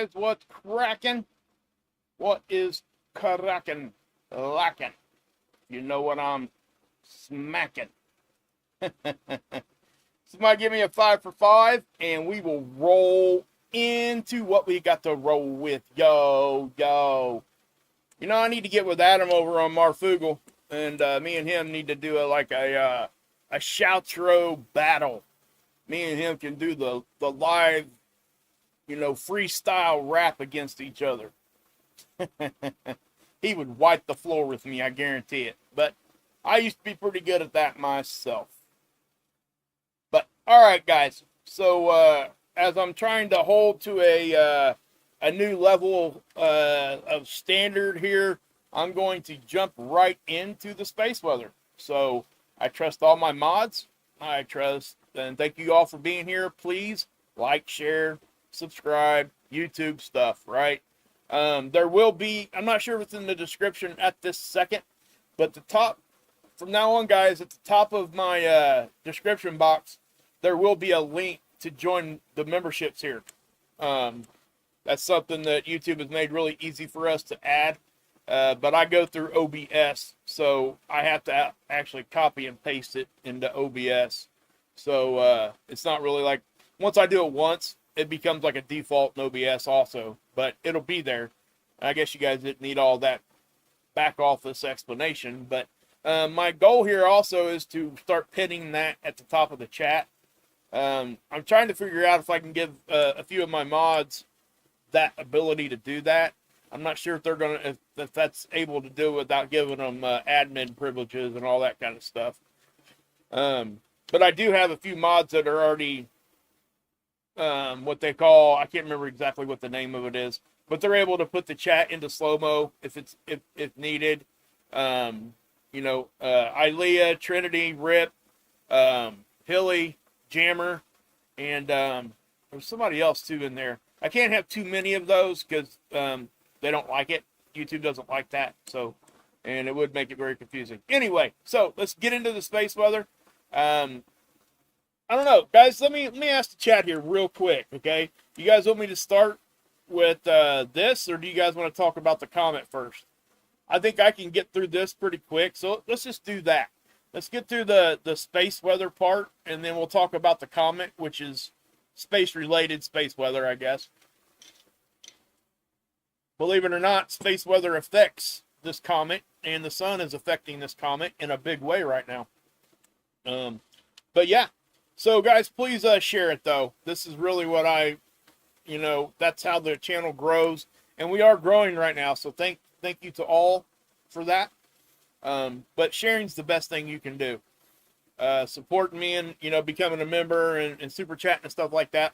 guys? What's cracking? What is cracking? Lacking? You know what I'm smacking. Somebody give me a 5 for 5, and we will roll into what we got to roll with. Yo. You know, I need to get with Adam over on Marfugal, and me and him need to do a shoutro battle. Me and him can do the live, freestyle rap against each other. He would wipe the floor with me, I guarantee it. But I used to be pretty good at that myself. But all right, guys. So as I'm trying to hold to a new level of standard here, I'm going to jump right into the space weather. So I trust all my mods. I trust, and thank you all for being here. Please like, share, subscribe, YouTube stuff, right? There will be, I'm not sure if it's in the description at this second, but the top, from now on, guys, at the top of my description box, there will be a link to join the memberships here. That's something that YouTube has made really easy for us to add, but I go through OBS, so I have to actually copy and paste it into OBS. So it's not really like, once I do it once, it becomes like a default in OBS also, but it'll be there. I guess you guys didn't need all that back office explanation, but my goal here also is to start pinning that at the top of the chat. I'm trying to figure out if I can give a few of my mods that ability to do that. I'm not sure if they're gonna, if that's able to do without giving them admin privileges and all that kind of stuff. But I do have a few mods that are already what they call, I can't remember exactly what the name of it is, but they're able to put the chat into slow-mo if needed. Ilea, Trinity, Rip, Hilly, Jammer, and there's somebody else too in there. I can't have too many of those because they don't like it. YouTube doesn't like that, so, and it would make it very confusing. Anyway, so let's get into the space weather. I don't know, guys. Let me ask the chat here real quick, okay? You guys want me to start with this, or do you guys want to talk about the comet first? I think I can get through this pretty quick, so let's just do that. Let's get through the space weather part, and then we'll talk about the comet, which is space-related space weather, I guess. Believe it or not, space weather affects this comet, and the sun is affecting this comet in a big way right now. But yeah. So, guys, please share it, though. This is really what that's how the channel grows. And we are growing right now, so thank you to all for that. But sharing's the best thing you can do. Supporting me and, becoming a member and super chatting and stuff like that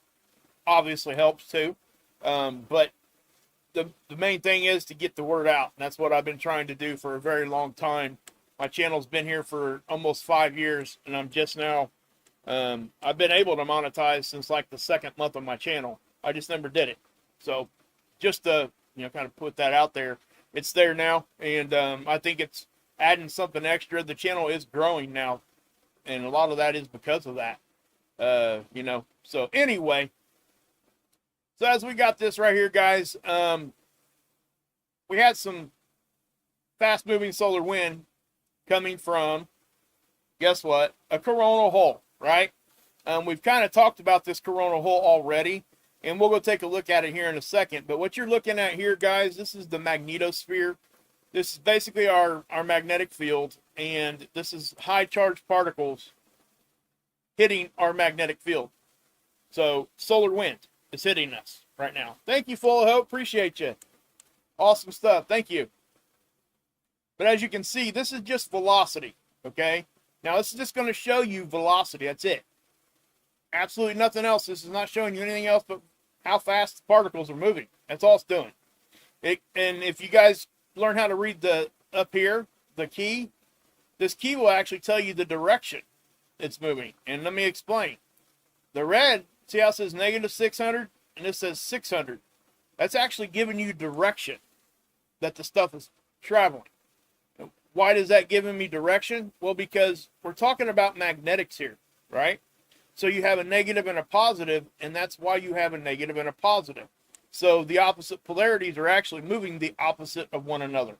obviously helps, too. But the main thing is to get the word out. And that's what I've been trying to do for a very long time. My channel's been here for almost 5 years, and I'm just now... I've been able to monetize since like the second month of my channel. I just never did it. So just to, kind of put that out there, it's there now. And I think it's adding something extra. The channel is growing now. And a lot of that is because of that, So anyway, so as we got this right here, guys, we had some fast moving solar wind coming from, guess what? A coronal hole. Right? We've kind of talked about this coronal hole already, and we'll go take a look at it here in a second. But what you're looking at here, guys, this is the magnetosphere. This is basically our magnetic field, and this is high charged particles hitting our magnetic field. So solar wind is hitting us right now. Thank you, Full of Hope. Appreciate you. Awesome stuff. Thank you. But as you can see, this is just velocity, okay? Now, this is just going to show you velocity. That's it. Absolutely nothing else. This is not showing you anything else but how fast the particles are moving. That's all it's doing. And if you guys learn how to read up here, the key, this key will actually tell you the direction it's moving. And let me explain. The red, see how it says negative 600? And this says 600. That's actually giving you direction that the stuff is traveling. Why does that give me direction? Well, because we're talking about magnetics here, right? So you have a negative and a positive, and that's why you have a negative and a positive. So the opposite polarities are actually moving the opposite of one another.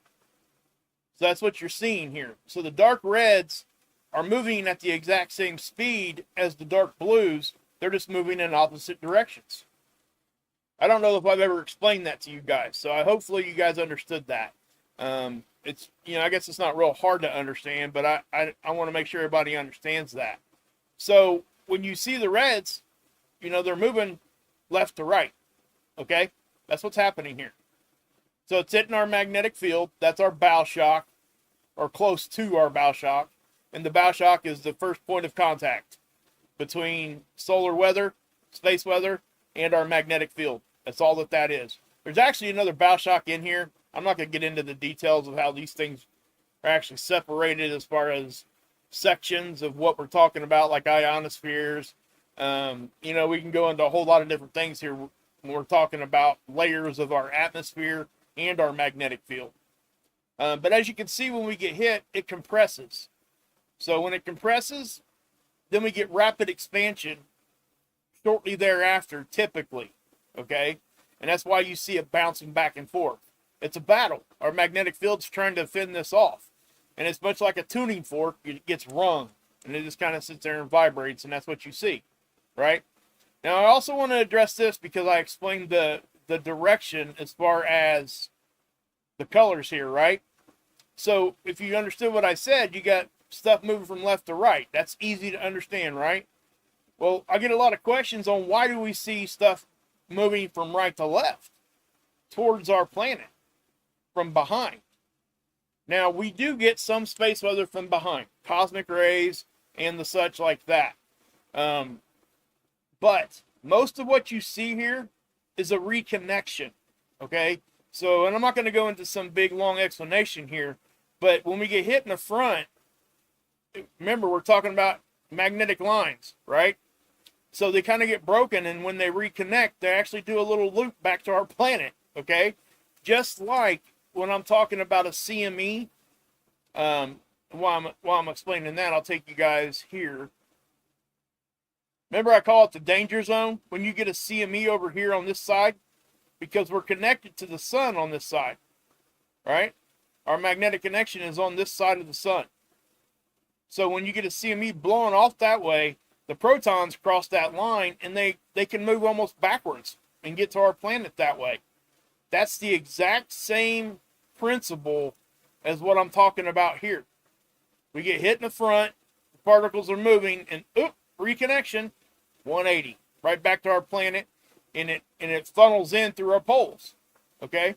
So that's what you're seeing here. So the dark reds are moving at the exact same speed as the dark blues. They're just moving in opposite directions. I don't know if I've ever explained that to you guys. So hopefully you guys understood that. It's, I guess it's not real hard to understand, but I want to make sure everybody understands that. So when you see the reds, they're moving left to right. Okay? That's what's happening here. So it's hitting our magnetic field. That's our bow shock, or close to our bow shock. And the bow shock is the first point of contact between solar weather, space weather, and our magnetic field. That's all that is. There's actually another bow shock in here. I'm not going to get into the details of how these things are actually separated as far as sections of what we're talking about, like ionospheres. We can go into a whole lot of different things here when we're talking about layers of our atmosphere and our magnetic field. But as you can see, when we get hit, it compresses. So when it compresses, then we get rapid expansion shortly thereafter, typically. Okay? And that's why you see it bouncing back and forth. It's a battle. Our magnetic field's trying to fend this off. And it's much like a tuning fork. It gets rung. And it just kind of sits there and vibrates. And that's what you see. Right? Now, I also want to address this because I explained the direction as far as the colors here, right? So, if you understood what I said, you got stuff moving from left to right. That's easy to understand, right? Well, I get a lot of questions on why do we see stuff moving from right to left towards our planet from behind. Now, we do get some space weather from behind, cosmic rays and the such like that. But most of what you see here is a reconnection, okay? So, and I'm not going to go into some big, long explanation here, but when we get hit in the front, remember, we're talking about magnetic lines, right? So they kind of get broken, and when they reconnect, they actually do a little loop back to our planet, okay? Just like when I'm talking about a CME, while I'm explaining that, I'll take you guys here. Remember, I call it the danger zone when you get a CME over here on this side, because we're connected to the sun on this side, right? Our magnetic connection is on this side of the sun. So when you get a CME blowing off that way, the protons cross that line, and they can move almost backwards and get to our planet that way. That's the exact same principle as what I'm talking about here. We get hit in the front, the particles are moving, and reconnection, 180, right back to our planet, and it funnels in through our poles. Okay?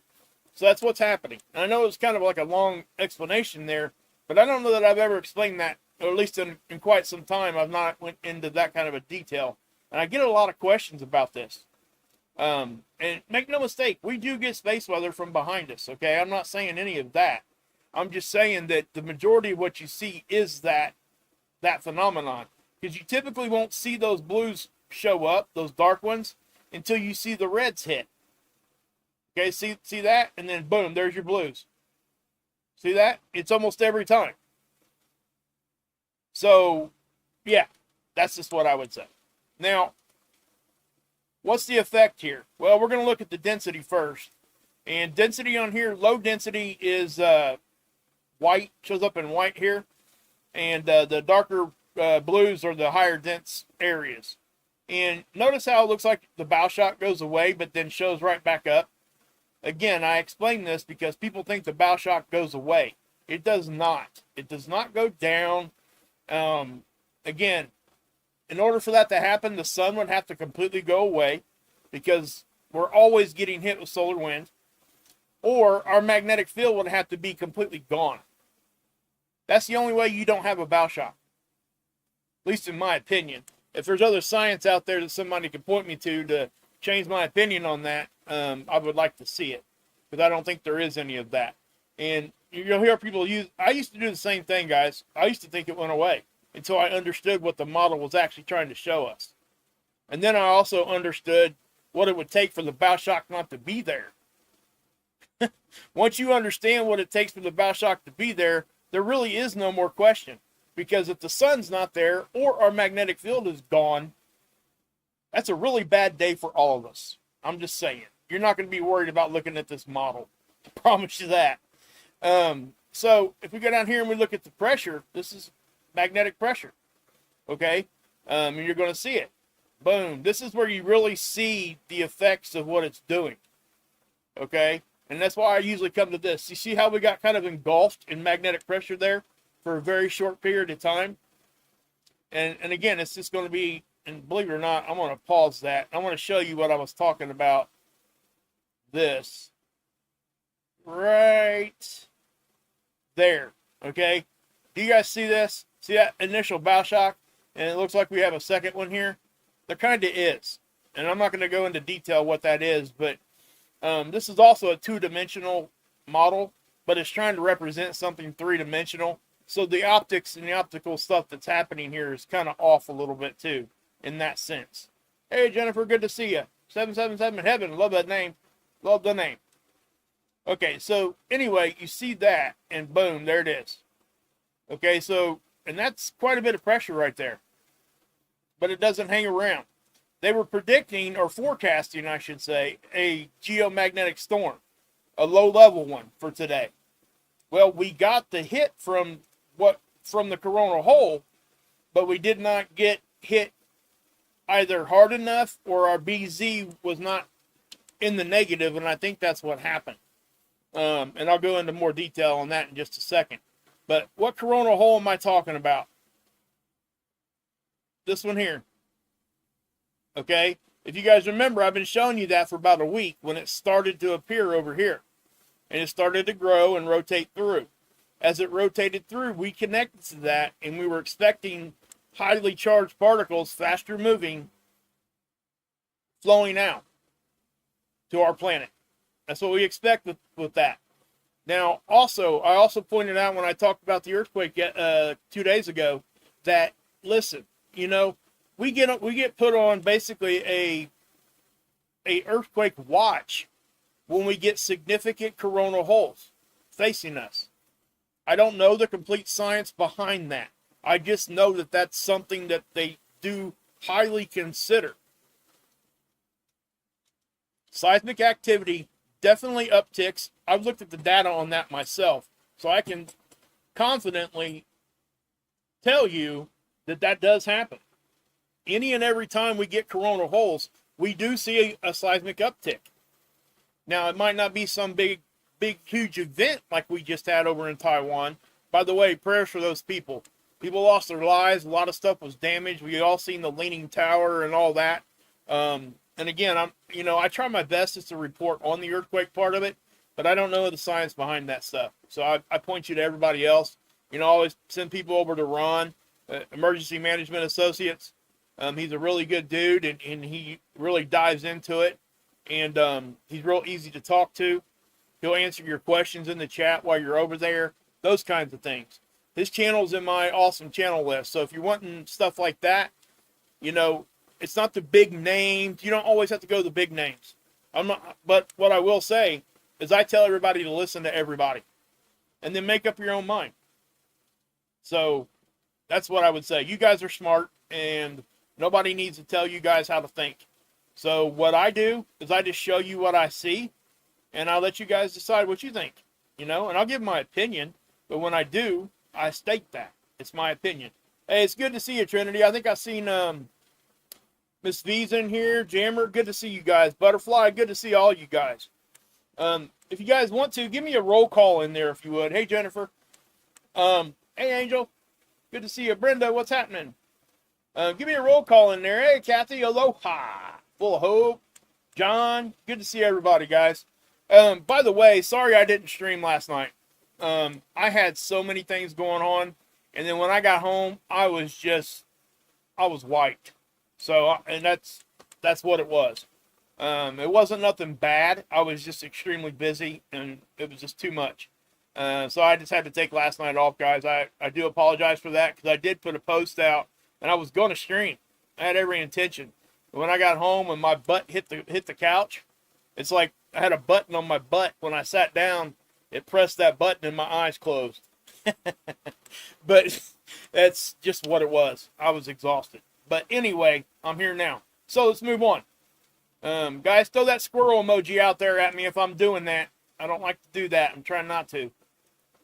So that's what's happening. And I know it's kind of like a long explanation there, but I don't know that I've ever explained that, or at least in quite some time. I've not went into that kind of a detail. And I get a lot of questions about this. And make no mistake, we do get space weather from behind us, okay? I'm not saying any of that. I'm just saying that the majority of what you see is that phenomenon. Because you typically won't see those blues show up, those dark ones, until you see the reds hit. Okay, see that? And then boom, there's your blues. See that? It's almost every time. So, yeah, that's just what I would say. Now, what's the effect here? Well, we're going to look at the density first. And density on here, low density is white, shows up in white here. And the darker blues are the higher dense areas. And notice how it looks like the bow shock goes away, but then shows right back up. Again, I explain this because people think the bow shock goes away. It does not. It does not go down. Again, in order for that to happen, the sun would have to completely go away because we're always getting hit with solar wind, or our magnetic field would have to be completely gone. That's the only way you don't have a bow shock, at least in my opinion. If there's other science out there that somebody can point me to change my opinion on that, I would like to see it, because I don't think there is any of that. And you'll hear people I used to do the same thing, guys. I used to think it went away until I understood what the model was actually trying to show us. And then I also understood what it would take for the bow shock not to be there. Once you understand what it takes for the bow shock to be there, there really is no more question. Because if the sun's not there, or our magnetic field is gone, that's a really bad day for all of us. I'm just saying. you're not going to be worried about looking at this model. I promise you that. So if we go down here and we look at the pressure, this is magnetic pressure. Okay? And you're going to see it. Boom. This is where you really see the effects of what it's doing. Okay? And that's why I usually come to this. You see how we got kind of engulfed in magnetic pressure there for a very short period of time? And again, it's just going to be, and believe it or not, I'm going to pause that. I want to show you what I was talking about. This. Right there. Okay? Do you guys see this? See that initial bow shock? And it looks like we have a second one here. There kind of is. And I'm not going to go into detail what that is, but this is also a two-dimensional model, but it's trying to represent something three-dimensional. So the optics and the optical stuff that's happening here is kind of off a little bit too, in that sense. Hey, Jennifer, good to see you. 777 Heaven, love that name. Love the name. Okay, so anyway, you see that, and boom, there it is. Okay, so, and that's quite a bit of pressure right there. But it doesn't hang around. They were predicting, or forecasting, I should say, a geomagnetic storm, a low-level one for today. Well, we got the hit from the coronal hole, but we did not get hit either hard enough, or our BZ was not in the negative, and I think that's what happened. And I'll go into more detail on that in just a second. But what coronal hole am I talking about? This one here. Okay? If you guys remember, I've been showing you that for about a week when it started to appear over here. And it started to grow and rotate through. As it rotated through, we connected to that, and we were expecting highly charged particles, faster moving, flowing out to our planet. That's what we expect with that. Now, also, I also pointed out when I talked about the earthquake 2 days ago that, listen, you know, we get put on basically a earthquake watch when we get significant coronal holes facing us. I don't know the complete science behind that. I just know that that's something that they do highly consider. Seismic activity definitely upticks. I've looked at the data on that myself, so I can confidently tell you that that does happen. Any and every time we get coronal holes, we do see a seismic uptick. Now, it might not be some big, huge event like we just had over in Taiwan. By the way, prayers for those people. People lost their lives. A lot of stuff was damaged. We all seen the leaning tower and all that. And again, I try my best just to report on the earthquake part of it, but I don't know the science behind that stuff. So I point you to everybody else. I always send people over to Ron, Emergency Management Associates. He's a really good dude, and he really dives into it. And he's real easy to talk to. He'll answer your questions in the chat while you're over there. Those kinds of things. His channel's in my awesome channel list. So if you're wanting stuff like that, it's not the big names. You don't always have to go to the big names. But what I will say is I tell everybody to listen to everybody. And then make up your own mind. So that's what I would say. You guys are smart, and nobody needs to tell you guys how to think. So what I do is I just show you what I see, and I'll let you guys decide what you think. And I'll give my opinion, but when I do, I state that. It's my opinion. Hey, it's good to see you, Trinity. I think I've seen Miss V's in here. Jammer, good to see you guys. Butterfly, good to see all you guys. If you guys want to, give me a roll call in there if you would. Hey, Jennifer. Hey, Angel. Good to see you. Brenda, what's happening? Give me a roll call in there. Hey, Kathy, aloha. Full of hope. John, good to see everybody, guys. By the way, sorry I didn't stream last night. I had so many things going on, and then when I got home, I was wiped. So, and that's what it was. It wasn't nothing bad. I was just extremely busy, and it was just too much. So I just had to take last night off, guys. I do apologize for that, because I did put a post out, and I was going to stream. I had every intention. But when I got home and my butt hit the couch, it's like I had a button on my butt. When I sat down, it pressed that button and my eyes closed. But that's just what it was. I was exhausted. But anyway, I'm here now. So let's move on. Guys, throw that squirrel emoji out there at me if I'm doing that. I don't like to do that. I'm trying not to.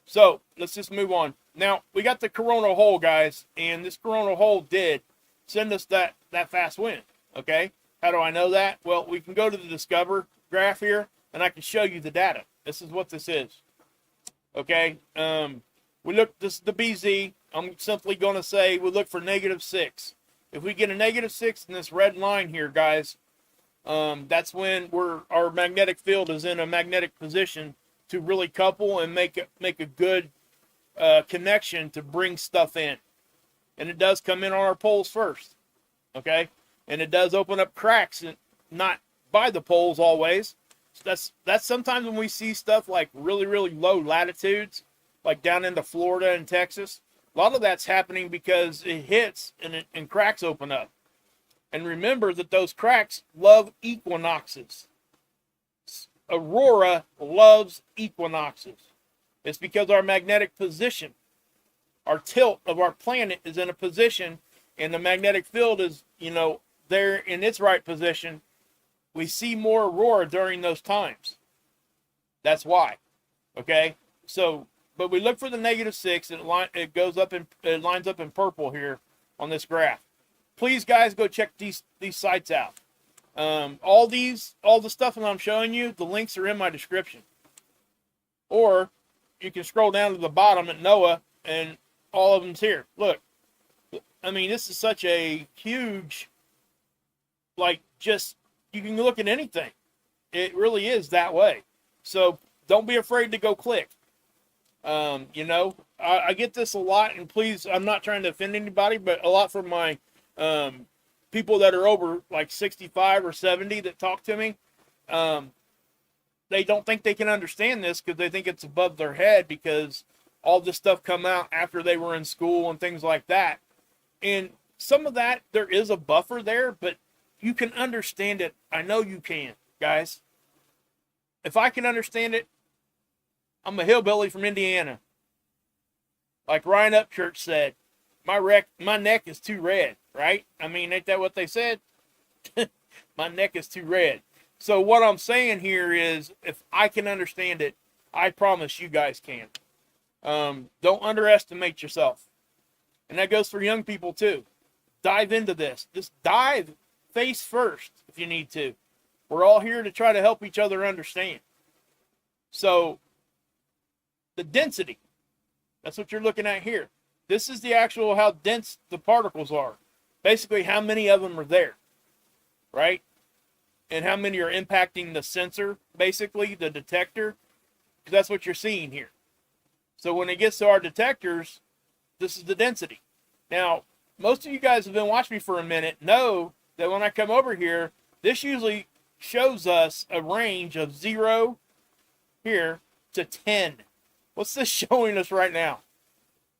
So, let's just move on. Now, we got the coronal hole, guys, and this coronal hole did send us that fast wind, okay? How do I know that? Well, we can go to the Discover graph here, and I can show you the data. This is what this is, okay? This is the BZ. I'm simply going to say we look for -6. If we get a -6 in this red line here, guys, that's when our magnetic field is in a magnetic position to really couple and make a good connection to bring stuff in. And it does come in on our poles first, okay? And it does open up cracks, and not by the poles always. So that's sometimes when we see stuff like really, really low latitudes, like down into Florida and Texas. A lot of that's happening because it hits and cracks open up. And remember that those cracks love equinoxes. Aurora loves equinoxes. It's because our magnetic position, our tilt of our planet is in a position, and the magnetic field is, there in its right position. We see more aurora during those times. That's why. Okay? So, but we look for the -6, and it goes up and it lines up in purple here on this graph. Please, guys, go check these sites out. All the stuff that I'm showing you, the links are in my description. Or you can scroll down to the bottom at NOAA, and all of them's here. Look, I mean, this is such a huge, you can look at anything. It really is that way. So don't be afraid to go click. I get this a lot, and please, I'm not trying to offend anybody, but a lot from my people that are over 65 or 70 that talk to me, they don't think they can understand this because they think it's above their head because all this stuff come out after they were in school and things like that. And some of that, there is a buffer there, but you can understand it. I know you can, guys. If I can understand it, I'm a hillbilly from Indiana. Like Ryan Upchurch said, my neck is too red, right? I mean, ain't that what they said? My neck is too red. So what I'm saying here is, if I can understand it, I promise you guys can. Don't underestimate yourself. And that goes for young people too. Dive into this. Just dive face first if you need to. We're all here to try to help each other understand. So, the density, that's what you're looking at here. This is the actual how dense the particles are. Basically, how many of them are there, right? And how many are impacting the sensor, basically, the detector. Because that's what you're seeing here. So when it gets to our detectors, this is the density. Now, most of you guys have been watching me for a minute know that when I come over here, this usually shows us a range of 0 here to 10. What's this showing us right now?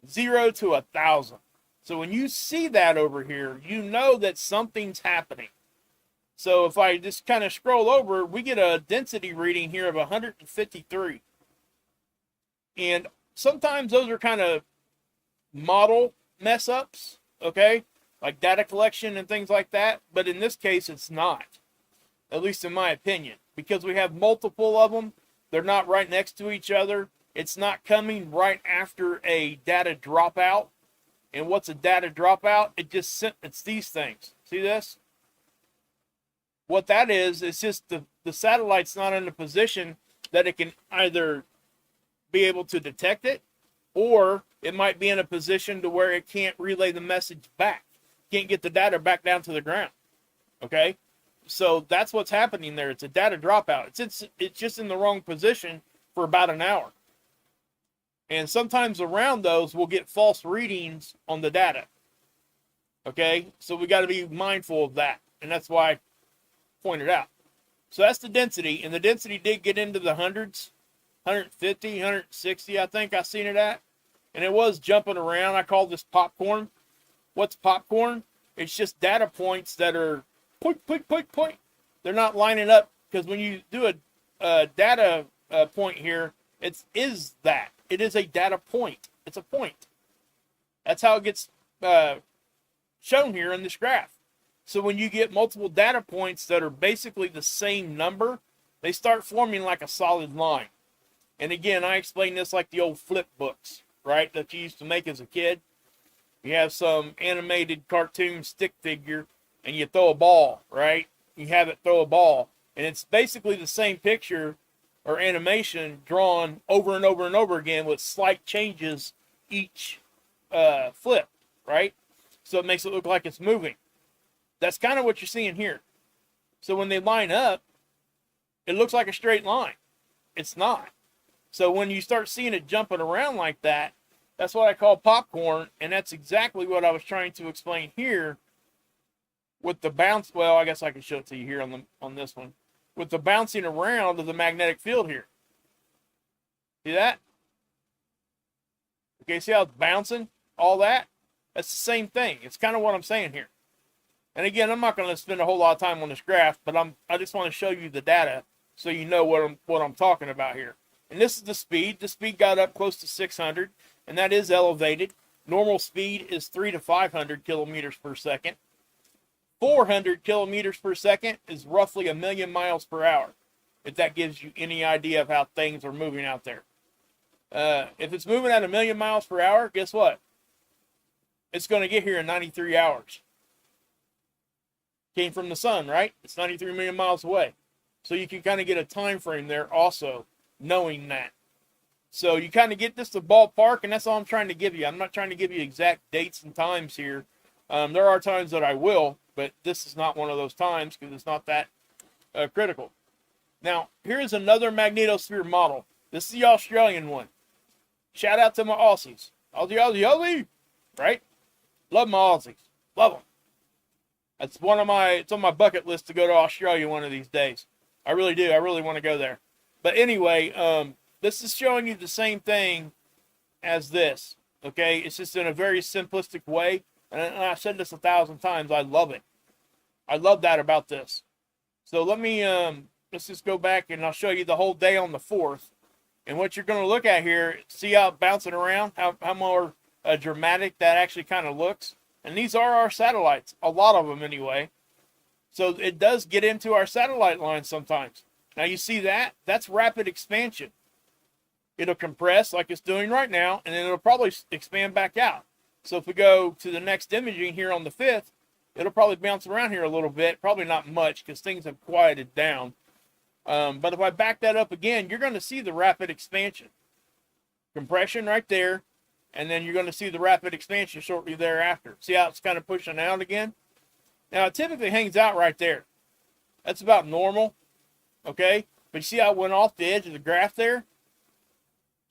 0 to 1,000. So when you see that over here, you know that something's happening. So if I just kind of scroll over, we get a density reading here of 153. And sometimes those are kind of model mess ups, okay? Like data collection and things like that. But in this case, it's not. At least in my opinion. Because we have multiple of them. They're not right next to each other. It's not coming right after a data dropout. And what's a data dropout? It's these things. See this? What that is, it's just the satellite's not in a position that it can either be able to detect it, or it might be in a position to where it can't relay the message back. Can't get the data back down to the ground. Okay? So that's what's happening there. It's a data dropout. It's just in the wrong position for about an hour. And sometimes around those, we'll get false readings on the data. Okay? So we got to be mindful of that. And that's why I pointed out. So that's the density. And the density did get into the hundreds. 150, 160, I think I seen it at. And it was jumping around. I call this popcorn. What's popcorn? It's just data points that are point, point, point, point. They're not lining up, because when you do a data point here, it is a data point. It's a point. That's how it gets shown here in this graph. So when you get multiple data points that are basically the same number, they start forming like a solid line. And again, I explain this like the old flip books, right, that you used to make as a kid. You have some animated cartoon stick figure, and you throw a ball, right? You have it throw a ball. And it's basically the same picture or animation drawn over and over and over again with slight changes each flip, right? So it makes it look like it's moving. That's kind of what you're seeing here. So when they line up, it looks like a straight line. It's not. So when you start seeing it jumping around like that, that's what I call popcorn, and that's exactly what I was trying to explain here with the bounce. Well, I guess I can show it to you here on this one. With the bouncing around of the magnetic field here. See that? Okay, see how it's bouncing? All that? That's the same thing. It's kind of what I'm saying here. And again, I'm not going to spend a whole lot of time on this graph, but I just want to show you the data so you know what I'm talking about here. And this is the speed. The speed got up close to 600, and that is elevated. Normal speed is 300 to 500 kilometers per second. 400 kilometers per second is roughly 1,000,000 miles per hour, if that gives you any idea of how things are moving out there. If it's moving at 1,000,000 miles per hour, guess what? It's going to get here in 93 hours. Came from the sun, right? It's 93 million miles away. So you can kind of get a time frame there also, knowing that. So you kind of get this to ballpark, and that's all I'm trying to give you. I'm not trying to give you exact dates and times here. There are times that I will, but this is not one of those times because it's not that critical. Now, here's another magnetosphere model. This is the Australian one. Shout out to my Aussies. Aussie, right? Love my Aussies. Love them. It's on my bucket list to go to Australia one of these days. I really do. I really want to go there. But anyway, this is showing you the same thing as this. Okay? It's just in a very simplistic way. And I've said this 1,000 times. I love it. I love that about this. So let's just go back and I'll show you the whole day on the 4th. And what you're going to look at here, see how it's bouncing around, how more dramatic that actually kind of looks. And these are our satellites, a lot of them anyway. So it does get into our satellite lines sometimes. Now you see that? That's rapid expansion. It'll compress like it's doing right now, and then it'll probably expand back out. So if we go to the next imaging here on the 5th, it'll probably bounce around here a little bit. Probably not much because things have quieted down. But if I back that up again, you're going to see the rapid expansion. Compression right there. And then you're going to see the rapid expansion shortly thereafter. See how it's kind of pushing out again? Now, it typically hangs out right there. That's about normal. Okay? But you see how it went off the edge of the graph there?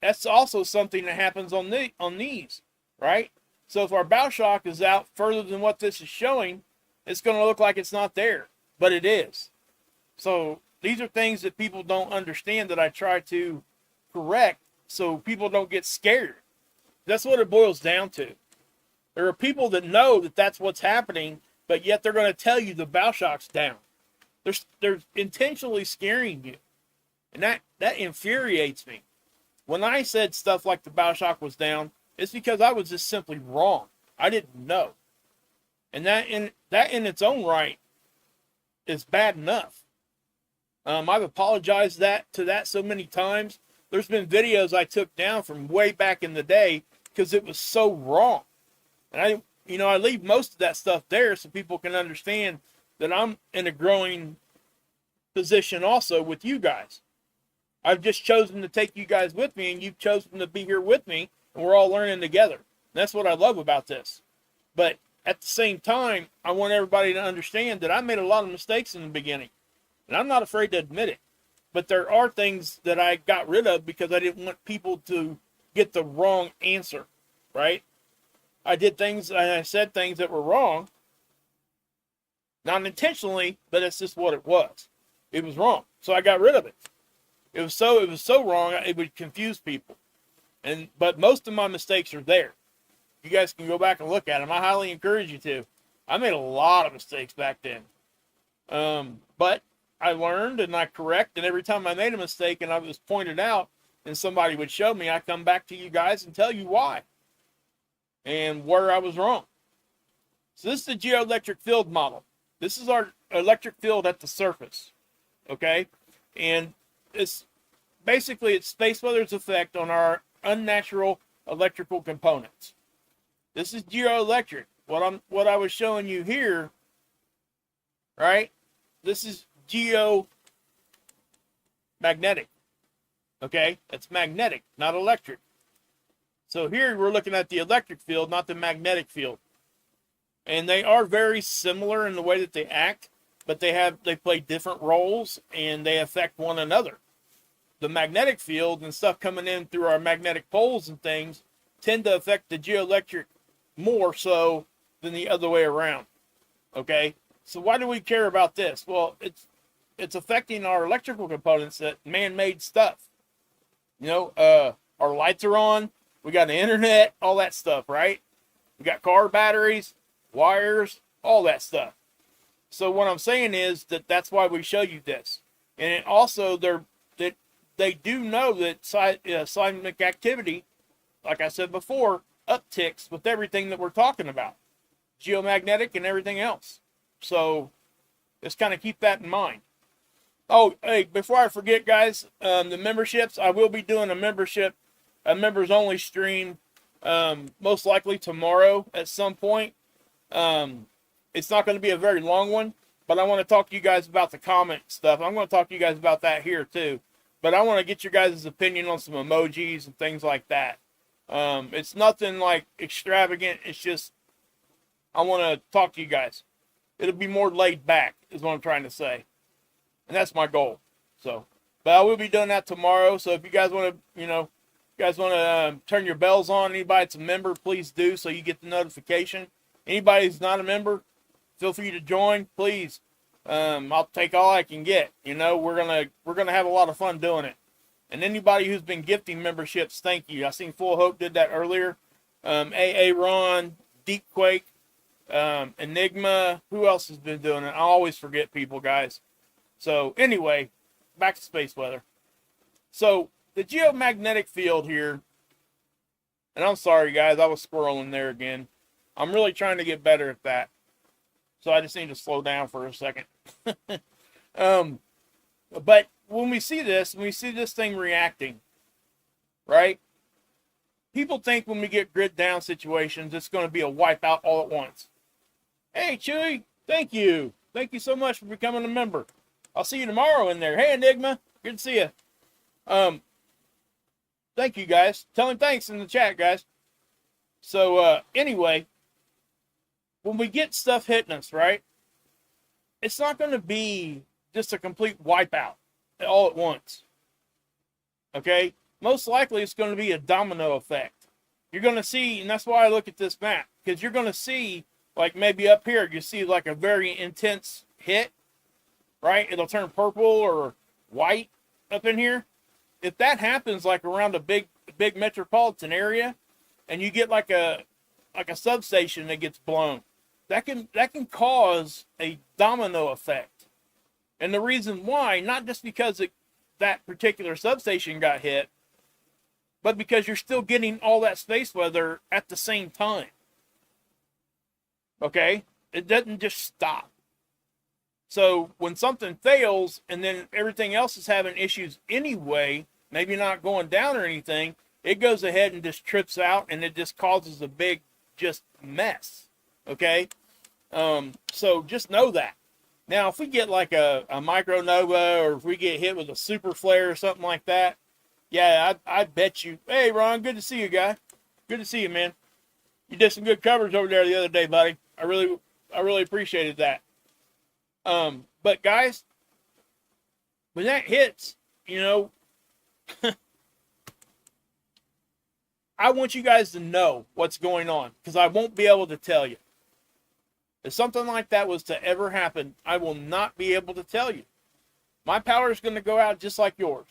That's also something that happens on these, right? So if our bow shock is out further than what this is showing, it's going to look like it's not there. But it is. So these are things that people don't understand that I try to correct so people don't get scared. That's what it boils down to. There are people that know that that's what's happening, but yet they're going to tell you the bow shock's down. They're intentionally scaring you. And that infuriates me. When I said stuff like the bow shock was down, it's because I was just simply wrong. I didn't know. And that in its own right is bad enough. I've apologized to that so many times. There's been videos I took down from way back in the day because it was so wrong. And I leave most of that stuff there so people can understand that I'm in a growing position also with you guys. I've just chosen to take you guys with me, and you've chosen to be here with me, and we're all learning together. And that's what I love about this. But at the same time, I want everybody to understand that I made a lot of mistakes in the beginning, and I'm not afraid to admit it. But there are things that I got rid of because I didn't want people to get the wrong answer, right? I did things and I said things that were wrong. Not intentionally, but it's just what it was. It was wrong. So I got rid of it. It was so wrong, it would confuse people. But most of my mistakes are there. You guys can go back and look at them. I highly encourage you to. I made a lot of mistakes back then. But I learned and I correct, and every time I made a mistake and I was pointed out and somebody would show me, I come back to you guys and tell you why and where I was wrong. So this is the geoelectric field model. This is our electric field at the surface, okay? And it's basically it's space weather's effect on our unnatural electrical components. This is geoelectric. What I was showing you here, right? This is geomagnetic. Okay? It's magnetic, not electric. So here we're looking at the electric field, not the magnetic field. And they are very similar in the way that they act, but they play different roles and they affect one another. The magnetic field and stuff coming in through our magnetic poles and things tend to affect the geoelectric more so than the other way around. Okay? So why do we care about this? Well, it's affecting our electrical components, that man-made stuff. You know, our lights are on, we got the internet, all that stuff, right? We got car batteries, wires, all that stuff. So what I'm saying is that's why we show you this. And it also, they do know that seismic activity, like I said before, upticks with everything that we're talking about. Geomagnetic and everything else. So just kind of keep that in mind. Oh, hey, before I forget, guys, the memberships, I will be doing a members only stream, most likely tomorrow at some point. It's not going to be a very long one, but I want to talk to you guys about the Comet stuff. I'm going to talk to you guys about that here too. But I want to get your guys' opinion on some emojis and things like that. It's nothing like extravagant. It's just, I want to talk to you guys. It'll be more laid back, is what I'm trying to say. And that's my goal. So, but I will be doing that tomorrow. So if you guys want to, turn your bells on, anybody that's a member, please do, so you get the notification. Anybody who's not a member, feel free to join, please. I'll take all I can get. You know, we're gonna have a lot of fun doing it. And anybody who's been gifting memberships, thank you. I seen Full Hope did that earlier. AA Ron, Deep Quake, Enigma. Who else has been doing it? I always forget people, guys. So anyway, back to space weather. So the geomagnetic field here, and I'm sorry guys, I was squirreling there again. I'm really trying to get better at that. So I just need to slow down for a second. But when we see this thing reacting, right? People think when we get grid down situations, it's going to be a wipeout all at once. Hey, Chewy, thank you. Thank you so much for becoming a member. I'll see you tomorrow in there. Hey, Enigma, good to see you. Thank you, guys. Tell him thanks in the chat, guys. So, anyway, when we get stuff hitting us, right, it's not going to be just a complete wipeout all at once. Okay? Most likely it's going to be a domino effect. You're going to see, and that's why I look at this map, because you're going to see, like maybe up here, you see like a very intense hit, right? It'll turn purple or white up in here. If that happens like around a big metropolitan area, and you get like a substation that gets blown, that can cause a domino effect. And the reason why, not just because that particular substation got hit, but because you're still getting all that space weather at the same time. Okay? It doesn't just stop. So when something fails and then everything else is having issues anyway, maybe not going down or anything, it goes ahead and just trips out and it just causes a big just mess. Okay? So just know that. Now, if we get like a micronova, or if we get hit with a super flare or something like that, yeah, I bet you. Hey, Ron, good to see you, guy. Good to see you, man. You did some good coverage over there the other day, buddy. I really appreciated that. But guys, when that hits, you know, I want you guys to know what's going on, because I won't be able to tell you. If something like that was to ever happen, I will not be able to tell you. My power is going to go out just like yours.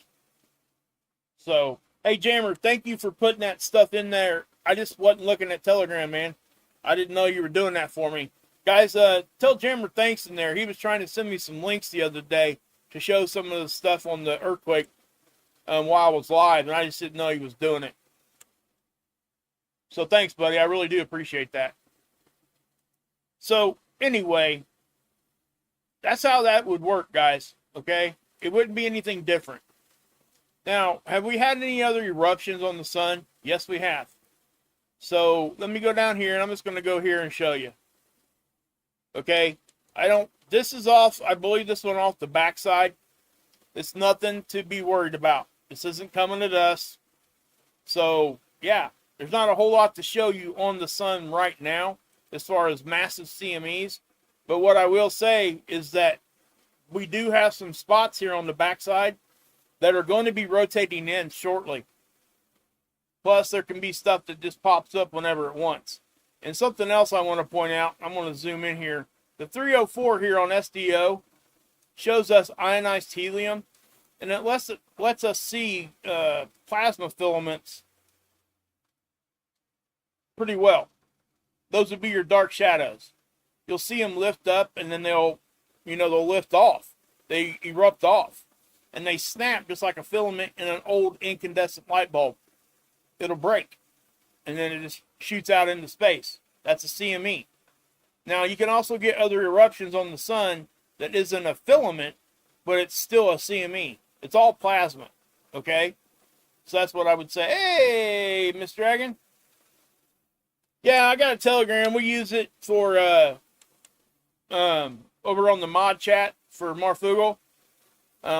So, hey, Jammer, thank you for putting that stuff in there. I just wasn't looking at Telegram, man. I didn't know you were doing that for me. Guys, tell Jammer thanks in there. He was trying to send me some links the other day to show some of the stuff on the earthquake while I was live, and I just didn't know he was doing it. So thanks, buddy. I really do appreciate that. So, anyway, That's how that would work, guys. Okay? It wouldn't be anything different. Now, have we had any other eruptions on the sun? Yes, we have. So let me go down here, and I'm just going to go here and show you. Okay? This is off, I believe this one off the backside. It's nothing to be worried about. This isn't coming at us. So, yeah, there's not a whole lot to show you on the sun right now as far as massive CMEs. But what I will say is that we do have some spots here on the backside that are going to be rotating in shortly. Plus, there can be stuff that just pops up whenever it wants. And something else I want to point out, I'm going to zoom in here. The 304 here on SDO shows us ionized helium, and it lets us see plasma filaments pretty well. Those would be your dark shadows. You'll see them lift up, and then they'll lift off. They erupt off, and they snap just like a filament in an old incandescent light bulb. It'll break, and then it just shoots out into space. That's a CME. Now, you can also get other eruptions on the sun that isn't a filament, but it's still a CME. It's all plasma, okay? So that's what I would say. Hey, Miss Dragon. Yeah, I got a Telegram. We use it for over on the mod chat for Marfugal.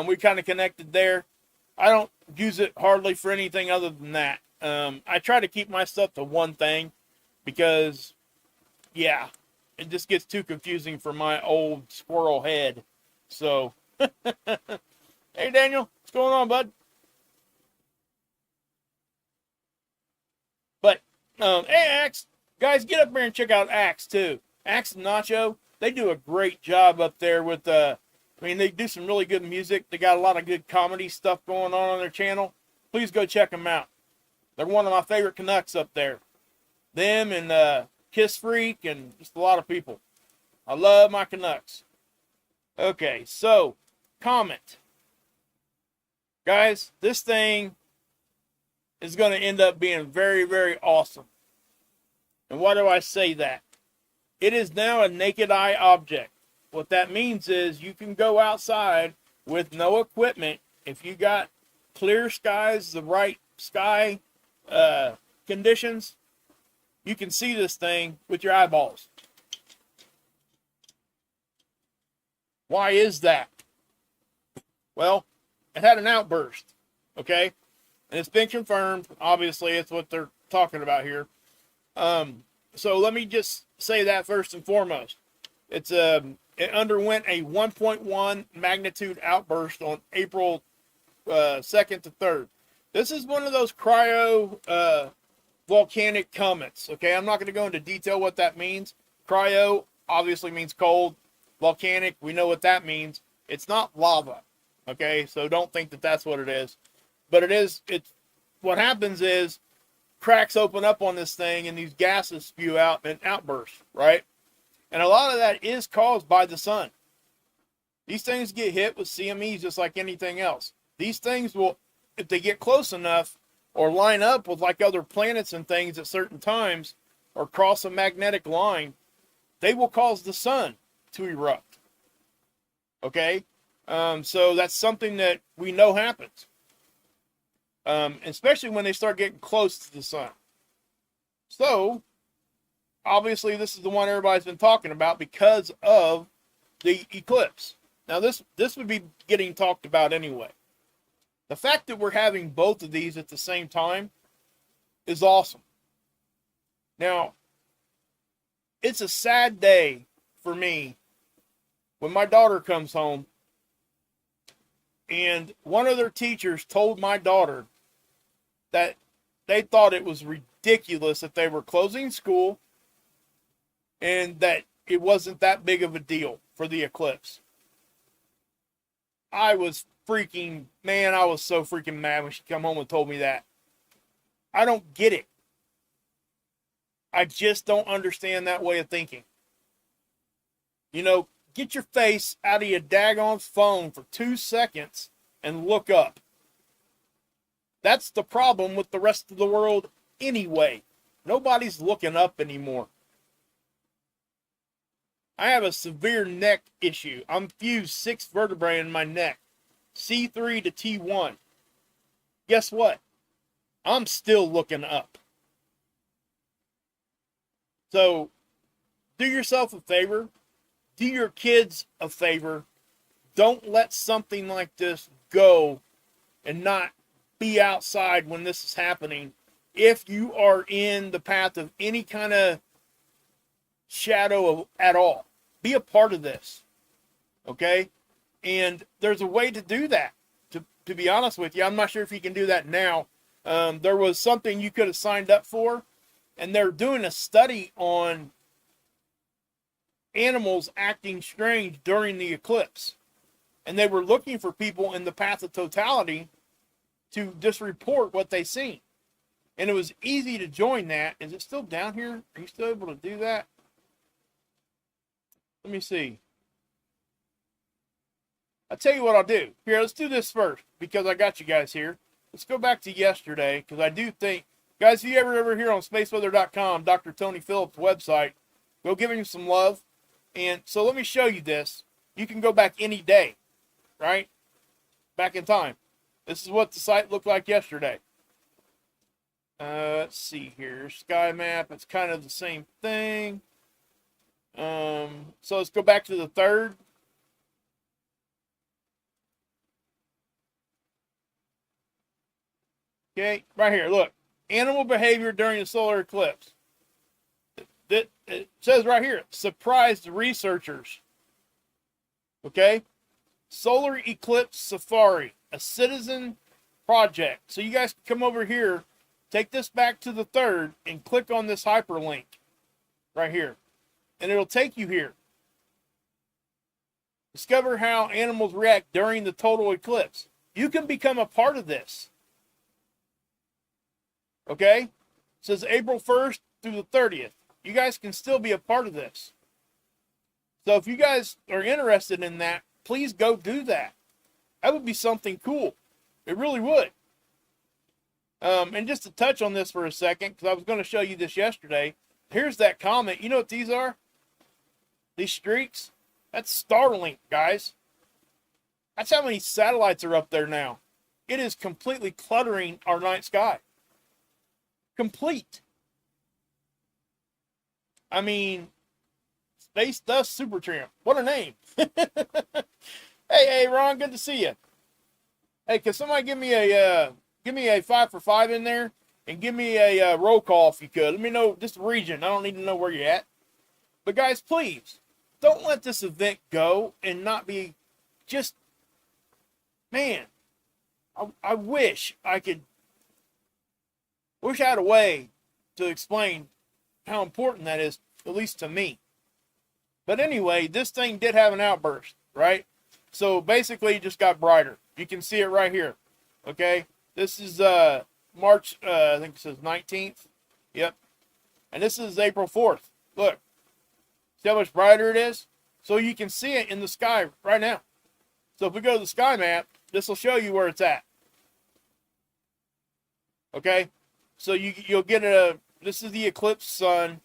We kind of connected there. I don't use it hardly for anything other than that. I try to keep my stuff to one thing because, yeah, it just gets too confusing for my old squirrel head. So, hey, Daniel, what's going on, bud? But, hey, Axe, guys, get up there and check out Axe, too. Axe and Nacho, they do a great job up there with, they do some really good music. They got a lot of good comedy stuff going on their channel. Please go check them out. They're one of my favorite Canucks up there. Them and Kiss Freak and just a lot of people. I love my Canucks. Okay, so, Comet. Guys, this thing is going to end up being very, very awesome. And why do I say that? It is now a naked eye object. What that means is you can go outside with no equipment. If you got clear skies, the right sky conditions, you can see this thing with your eyeballs. Why is that? Well, it had an outburst, okay? And it's been confirmed. Obviously, it's what they're talking about here. So let me just say that first and foremost. It underwent a 1.1 magnitude outburst on April 2nd to 3rd. This is one of those cryo volcanic comets, okay? I'm not going to go into detail what that means. Cryo obviously means cold. Volcanic, we know what that means. It's not lava, okay? So don't think that that's what it is. But it's what happens is cracks open up on this thing and these gases spew out and outburst, right? And a lot of that is caused by the sun. These things get hit with CMEs just like anything else. These things will, if they get close enough or line up with like other planets and things at certain times or cross a magnetic line, they will cause the sun to erupt. Okay? So that's something that we know happens. Especially when they start getting close to the sun. So, obviously, this is the one everybody's been talking about because of the eclipse. Now, this would be getting talked about anyway. The fact that we're having both of these at the same time is awesome. Now, it's a sad day for me when my daughter comes home and one of their teachers told my daughter that they thought it was ridiculous that they were closing school and that it wasn't that big of a deal for the eclipse. I was so freaking mad when she come home and told me that. I don't get it. I just don't understand that way of thinking. Get your face out of your daggone phone for 2 seconds and look up. That's the problem with the rest of the world anyway. Nobody's looking up anymore. I have a severe neck issue. I'm fused 6 vertebrae in my neck, C3 to T1. Guess what? I'm still looking up. So, do yourself a favor. Do your kids a favor. Don't let something like this go and not be outside when this is happening. If you are in the path of any kind of shadow at all, be a part of this. Okay? And there's a way to do that. To be honest with you, I'm not sure if you can do that now. There was something you could have signed up for, and they're doing a study on animals acting strange during the eclipse. And they were looking for people in the path of totality to just report what they seen. And it was easy to join that. Is it still down here? Are you still able to do that? Let me see. I'll tell you what I'll do. Here, let's do this first, because I got you guys here. Let's go back to yesterday, because I do think, guys, if you ever here on spaceweather.com, Dr. Tony Phillips' website, go give him some love. And so let me show you this. You can go back any day, right? Back in time. This is what the site looked like yesterday. Let's see here. Sky map. It's kind of the same thing. So let's go back to the 3rd. Okay, right here, look. Animal behavior during the solar eclipse. It says right here, surprised researchers. Okay? Solar Eclipse Safari, a citizen project. So you guys can come over here, take this back to the 3rd, and click on this hyperlink right here. And it'll take you here. Discover how animals react during the total eclipse. You can become a part of this. Okay? It says April 1st through the 30th. You guys can still be a part of this. So if you guys are interested in that, please go do that. That would be something cool. It really would. And just to touch on this for a second, because I was going to show you this yesterday. Here's that comet. You know what these are? These streaks? That's Starlink, guys. That's how many satellites are up there now. It is completely cluttering our night sky. Complete. I mean, Space Dust Super Tramp. What a name. Hey, Ron, good to see you. Hey, can somebody give me a 5 for 5 in there? And give me a roll call if you could. Let me know just the region. I don't need to know where you're at. But guys, please, don't let this event go and not be just, man, I wish I had a way to explain how important that is, at least to me. But anyway, this thing did have an outburst, right? So basically it just got brighter. You can see it right here. Okay? This is March, I think it says 19th. Yep. And this is April 4th. Look. See how much brighter it is? So you can see it in the sky right now. So if we go to the sky map, this will show you where it's at. Okay? So you'll get this is the eclipse sun,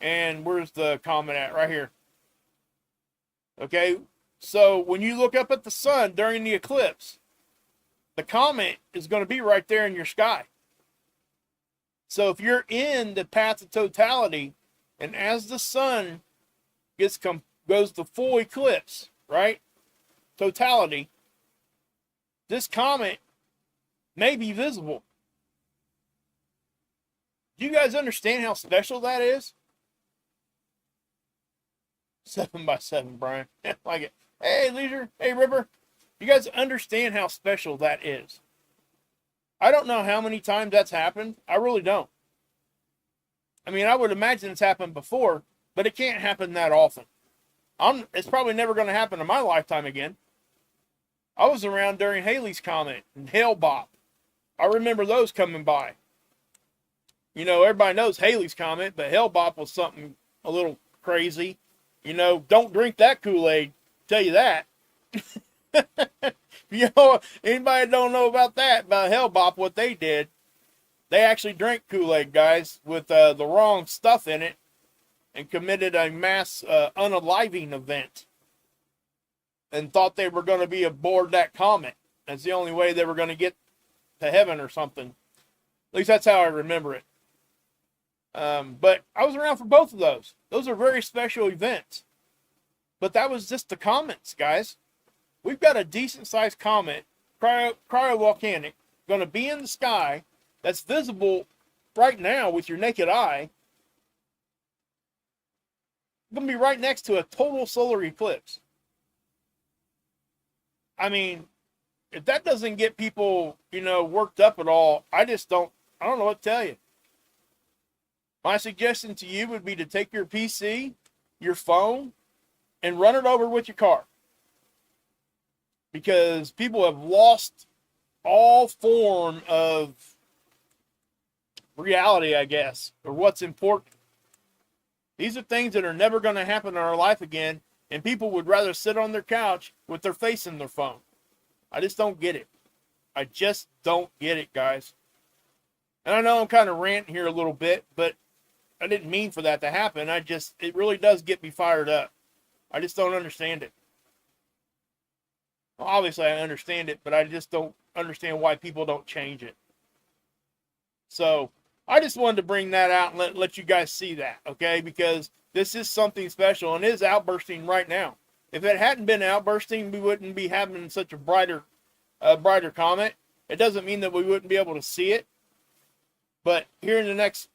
and where's the comet at? Right here. Okay? So when you look up at the sun during the eclipse, the comet is going to be right there in your sky. So if you're in the path of totality, and as the sun goes to full eclipse, right? Totality, this comet may be visible. Do you guys understand how special that is? 7 by 7, Brian. Like it. Hey, Leisure. Hey, Ripper. You guys understand how special that is? I don't know how many times that's happened. I really don't. I mean, I would imagine it's happened before, but it can't happen that often. It's probably never going to happen in my lifetime again. I was around during Halley's Comet and Hale-Bopp. I remember those coming by. You know, everybody knows Halley's Comet, but Hale-Bopp was something a little crazy. You know, don't drink that Kool-Aid. Tell you that. You know, anybody don't know about that, about Hale-Bopp, what they did. They actually drank Kool-Aid, guys, with the wrong stuff in it. and committed a mass unaliving event and thought they were going to be aboard that comet. That's the only way they were going to get to heaven or something. At least that's how I remember it. But I was around for both of those. Those are very special events. But that was just the comets, guys. We've got a decent-sized comet, cryovolcanic, going to be in the sky that's visible right now with your naked eye. Going to be right next to a total solar eclipse. I mean, if that doesn't get people, worked up at all, I don't know what to tell you. My suggestion to you would be to take your PC, your phone, and run it over with your car. Because people have lost all form of reality, I guess, or what's important. These are things that are never going to happen in our life again, and people would rather sit on their couch with their face in their phone. I just don't get it. I just don't get it, guys. And I know I'm kind of ranting here a little bit, but I didn't mean for that to happen. It really does get me fired up. I just don't understand it. Well, obviously I understand it, but I just don't understand why people don't change it. So I just wanted to bring that out and let you guys see that, okay? Because this is something special and it is outbursting right now. If it hadn't been outbursting, we wouldn't be having such a brighter comet. It doesn't mean that we wouldn't be able to see it. But here in the next,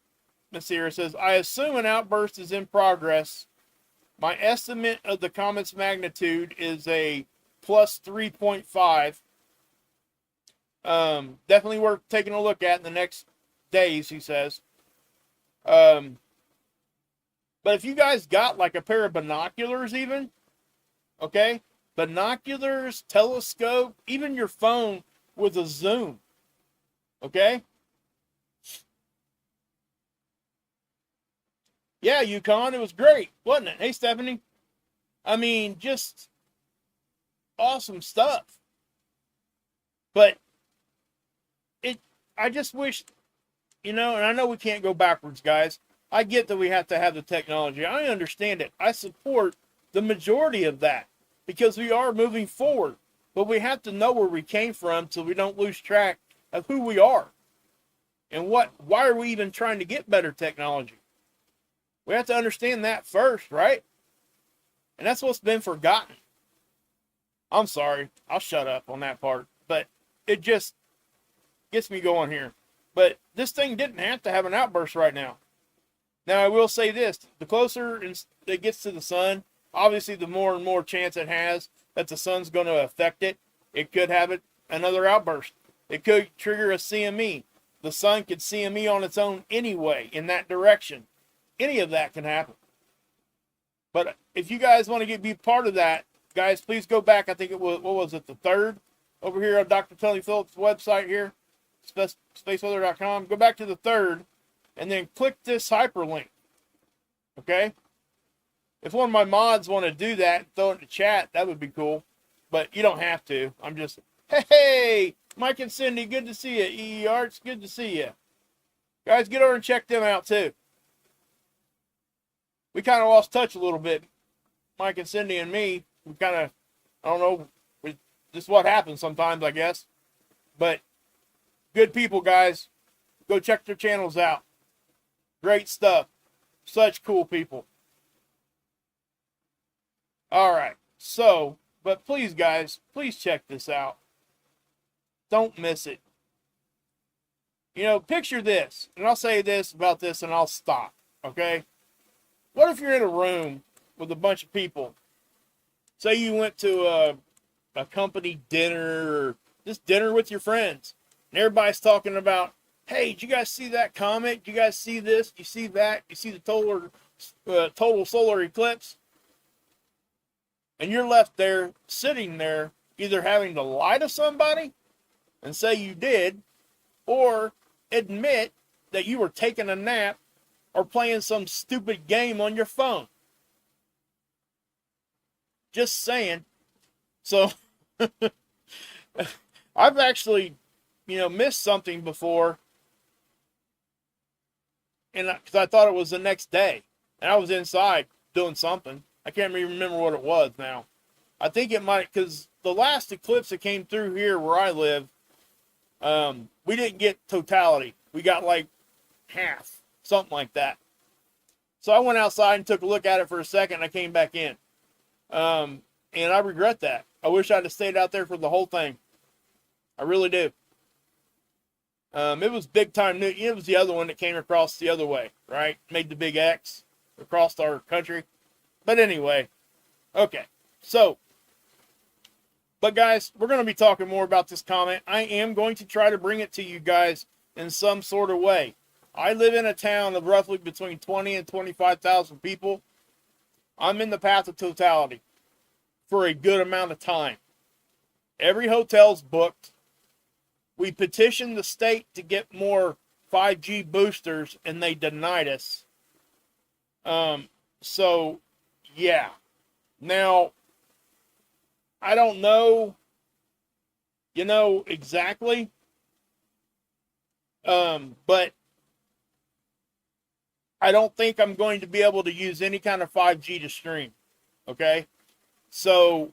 let's see here, it says, I assume an outburst is in progress. My estimate of the comet's magnitude is a plus 3.5. Definitely worth taking a look at in the next days, he says. But if you guys got like a pair of binoculars even, okay? Binoculars, telescope, even your phone with a zoom, okay? Yeah, Yukon, it was great, wasn't it? Hey, Stephanie. I mean, just awesome stuff. But I just wish, and I know we can't go backwards, guys. I get that we have to have the technology. I understand it. I support the majority of that because we are moving forward. But we have to know where we came from so we don't lose track of who we are. And why are we even trying to get better technology? We have to understand that first, right? And that's what's been forgotten. I'm sorry. I'll shut up on that part. But it just gets me going here. But this thing didn't have to have an outburst right now. Now, I will say this. The closer it gets to the sun, obviously the more and more chance it has that the sun's going to affect it. It could have another outburst. It could trigger a CME. The sun could CME on its own anyway in that direction. Any of that can happen. But if you guys want to be part of that, guys, please go back. I think it was, what was it, the 3rd? Over here on Dr. Tony Phillips' website here, spaceweather.com. Go back to the 3rd, and then click this hyperlink. Okay? If one of my mods want to do that and throw it in the chat, that would be cool. But you don't have to. I'm just, hey, Mike and Cindy, good to see you. EE Arts, good to see you. Guys, get over and check them out, too. We kind of lost touch a little bit. Mike and Cindy and me, we kind of, I don't know, just what happens sometimes, I guess. But good people, guys. Go check their channels out. Great stuff. Such cool people. All right. So, but please, guys, please check this out. Don't miss it. Picture this. And I'll say this about this and I'll stop. Okay? What if you're in a room with a bunch of people? Say you went to a company dinner or just dinner with your friends. And everybody's talking about, hey, did you guys see that comet? Did you guys see this? Did you see that? You see the total solar eclipse? And you're left there, sitting there, either having to lie to somebody and say you did, or admit that you were taking a nap or playing some stupid game on your phone. Just saying. So, I've actually, missed something before, and because I thought it was the next day. and I was inside doing something. I can't even remember what it was now. I think it might, because the last eclipse that came through here where I live, we didn't get totality. We got like half, something like that. So I went outside and took a look at it for a second, and I came back in. And I regret that. I wish I'd have stayed out there for the whole thing. I really do. It was big time new. It was the other one that came across the other way, right? Made the big X across our country. But anyway, okay. So, but guys, we're going to be talking more about this comet. I am going to try to bring it to you guys in some sort of way. I live in a town of roughly between 20 and 25,000 people. I'm in the path of totality for a good amount of time. Every hotel's booked. We petitioned the state to get more 5G boosters, and they denied us. So, yeah. Now, I don't know, exactly. But I don't think I'm going to be able to use any kind of 5G to stream. Okay? So,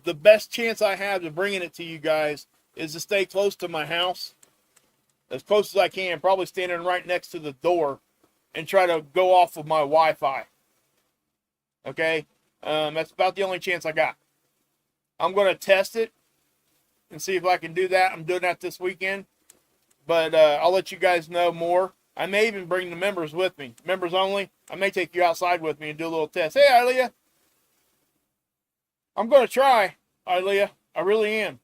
the best chance I have of bringing it to you guys is to stay close to my house, as close as I can, probably standing right next to the door, and try to go off of my Wi-Fi. Okay? That's about the only chance I got. I'm going to test it and see if I can do that. I'm doing that this weekend, but I'll let you guys know more. I may even bring the members with me. Members only. I may take you outside with me and do a little test. Hey, Ilea. I'm going to try, Ilea. I really am.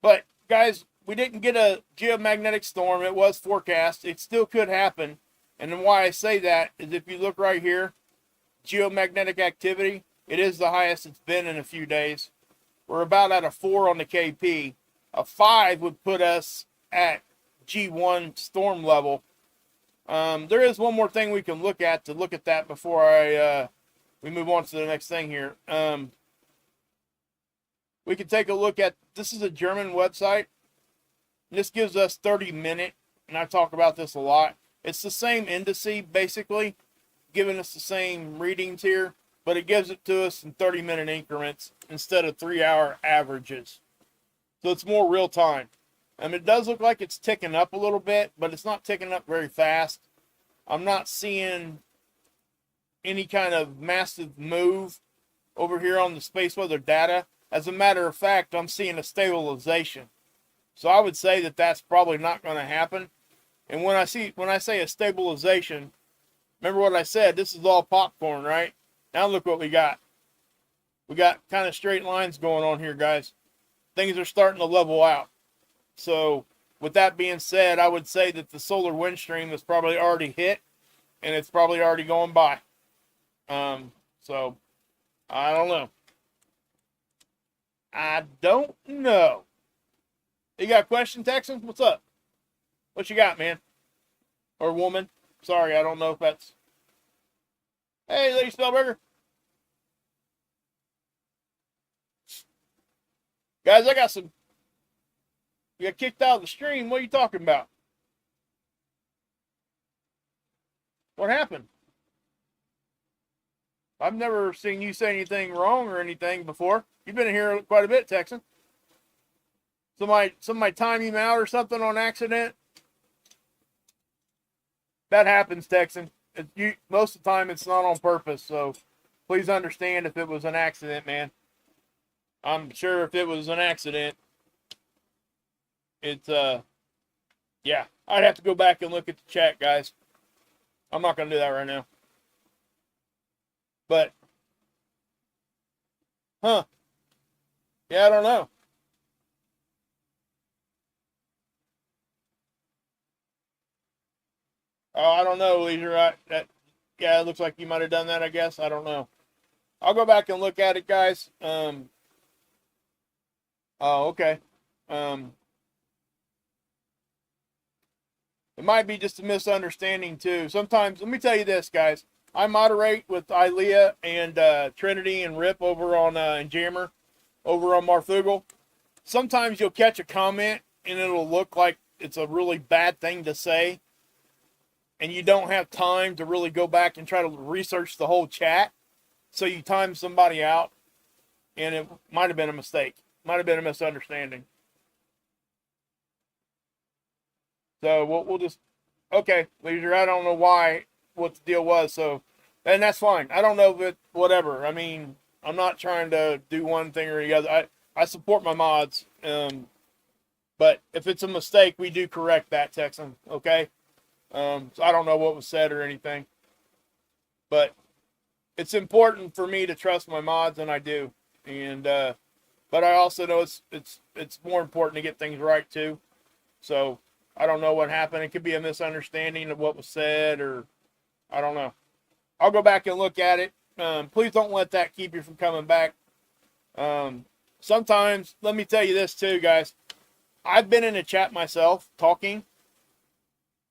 But, guys, we didn't get a geomagnetic storm. It was forecast. It still could happen. And then why I say that is if you look right here, geomagnetic activity, it is the highest it's been in a few days. We're about at a 4 on the KP. A 5 would put us at G1 storm level. There is one more thing we can look at that before we move on to the next thing here. We can take a look at, this is a German website. This gives us 30-minute, and I talk about this a lot. It's the same indice, basically, giving us the same readings here, but it gives it to us in 30-minute increments instead of 3-hour averages. So it's more real time. It does look like it's ticking up a little bit, but it's not ticking up very fast. I'm not seeing any kind of massive move over here on the space weather data. As a matter of fact, I'm seeing a stabilization. So I would say that that's probably not going to happen. And when I say a stabilization, remember what I said, this is all popcorn, right? Now look what we got. We got kind of straight lines going on here, guys. Things are starting to level out. So with that being said, I would say that the solar wind stream is probably already hit, and it's probably already going by. So I don't know. I don't know. You got a question, Texan? What's up? What you got, man? Or woman? Sorry, I don't know if that's... Hey, Lady Spellberger. Guys, I got some... You got kicked out of the stream. What are you talking about? What happened? I've never seen you say anything wrong or anything before. You've been in here quite a bit, Texan. Somebody time you out or something on accident? That happens, Texan. Most of the time, it's not on purpose, so please understand if it was an accident, man. I'm sure if it was an accident, it's, yeah. I'd have to go back and look at the chat, guys. I'm not going to do that right now. But, yeah, I don't know. Oh, I don't know, Leisure. Yeah, it looks like you might have done that, I guess. I don't know. I'll go back and look at it, guys. Oh, okay. It might be just a misunderstanding, too. Sometimes, let me tell you this, guys. I moderate with Ilea and Trinity and Rip over on and Jammer over on Marfugal. Sometimes you'll catch a comment, and it'll look like it's a really bad thing to say. and you don't have time to really go back and try to research the whole chat, so you time somebody out, and it might have been a mistake. Might have been a misunderstanding. So we'll just, okay, Leisure, I don't know what the deal was, so, and that's fine. I don't know if it, whatever. I mean, I'm not trying to do one thing or the other. I support my mods, but if it's a mistake, we do correct that, Texan, okay? So I don't know what was said or anything, but it's important for me to trust my mods, and I do. And but I also know it's more important to get things right too. So I don't know what happened. It could be a misunderstanding of what was said, or I don't know. I'll go back and look at it. Please don't let that keep you from coming back. Sometimes, let me tell you this too, guys. I've been in a chat myself talking,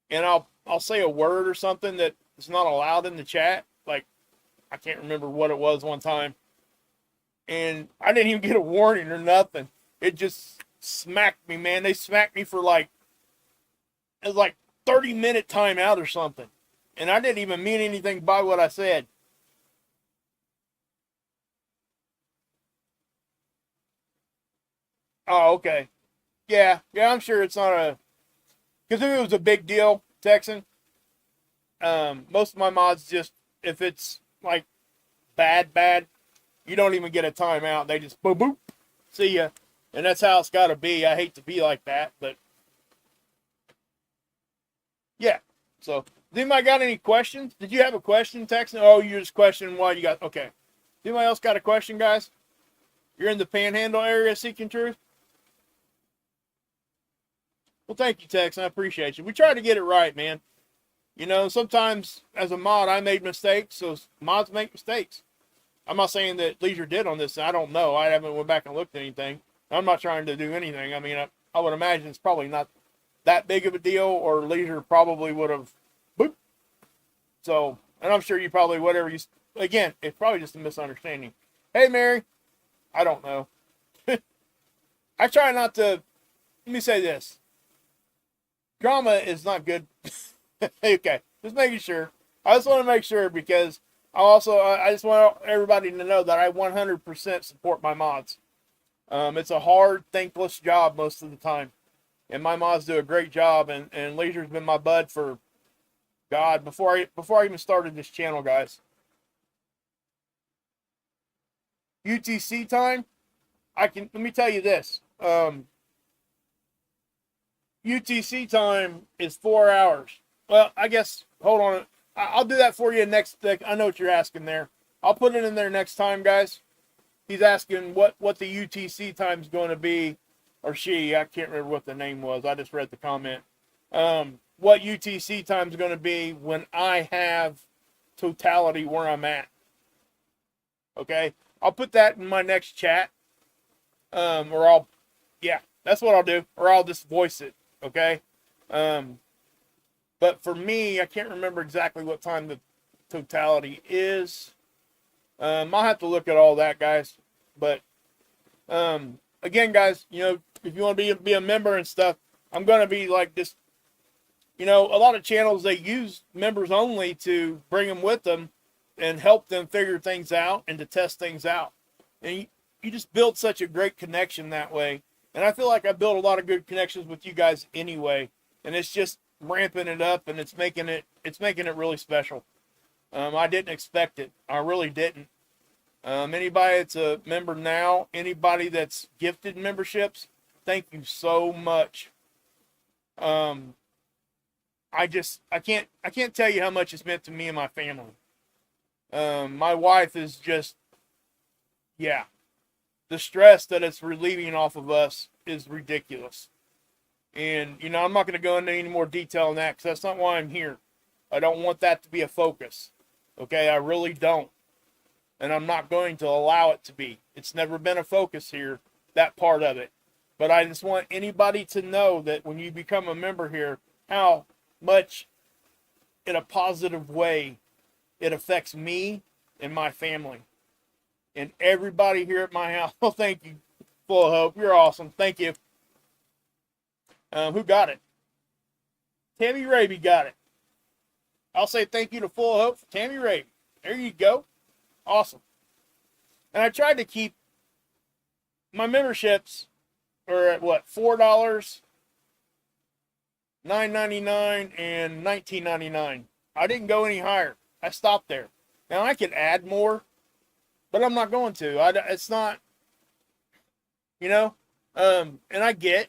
and I'll say a word or something that is not allowed in the chat. Like, I can't remember what it was one time, and I didn't even get a warning or nothing. It just smacked me, man. They smacked me for it was like 30-minute timeout or something, and I didn't even mean anything by what I said. Oh, okay. Yeah, I'm sure it's not because if it was a big deal, Texan, most of my mods just, if it's like bad, you don't even get a timeout. They just boop, boop, see ya. And that's how it's got to be. I hate to be like that, but yeah. So, does anybody got any questions? Did you have a question, Texan? Oh, you just questioning why you got, okay. Anybody else got a question, guys? You're in the Panhandle area seeking truth? Well, thank you, Tex. I appreciate you. We try to get it right, man. You know, sometimes as a mod, I made mistakes, so mods make mistakes. I'm not saying that Leisure did on this. I don't know. I haven't went back and looked at anything. I'm not trying to do anything. I mean, I would imagine it's probably not that big of a deal, or Leisure probably would have, boop. So, and I'm sure you probably, whatever you, again, it's probably just a misunderstanding. Hey, Mary. I don't know. I try not to, let me say this. Drama is not good. Okay, just making sure. I just want to make sure, because I just want everybody to know that I 100% support my mods. It's a hard, thankless job most of the time, and my mods do a great job. And Leisure's been my bud for, God, before I even started this channel, guys. UTC time, let me tell you this. UTC time is 4 hours. Well, I guess, hold on. I'll do that for you next. I know what you're asking there. I'll put it in there next time, guys. He's asking what the UTC time is going to be, or she. I can't remember what the name was. I just read the comment. What UTC time is going to be when I have totality where I'm at. Okay? I'll put that in my next chat. Yeah, that's what I'll do. Or I'll just voice it. Okay? But for me, I can't remember exactly what time the totality is. I'll have to look at all that, guys. But, again, guys, you know, if you want to be a member and stuff, I'm going to be like this. You know, a lot of channels, they use members only to bring them with them and help them figure things out and to test things out. And you just build such a great connection that way. And I feel like I built a lot of good connections with you guys anyway. And it's just ramping it up, and it's making it really special. I didn't expect it. I really didn't. Anybody that's a member now, anybody that's gifted memberships, thank you so much. I can't tell you how much it's meant to me and my family. My wife is just, yeah. The stress that it's relieving off of us is ridiculous. And, you know, I'm not going to go into any more detail on that, because that's not why I'm here. I don't want that to be a focus. Okay, I really don't. And I'm not going to allow it to be. It's never been a focus here, that part of it. But I just want anybody to know that when you become a member here, how much, in a positive way, it affects me and my family. And everybody here at my house. Well, thank you, Full of Hope. You're awesome. Thank you. Who got it? Tammy Raby got it. I'll say thank you to Full of Hope for Tammy Ray. There you go. Awesome. And I tried to keep my memberships are at what, $4, $9.99, and $19.99. I didn't go any higher. I stopped there. Now I could add more, but I'm not going to. It's not, you know. And I get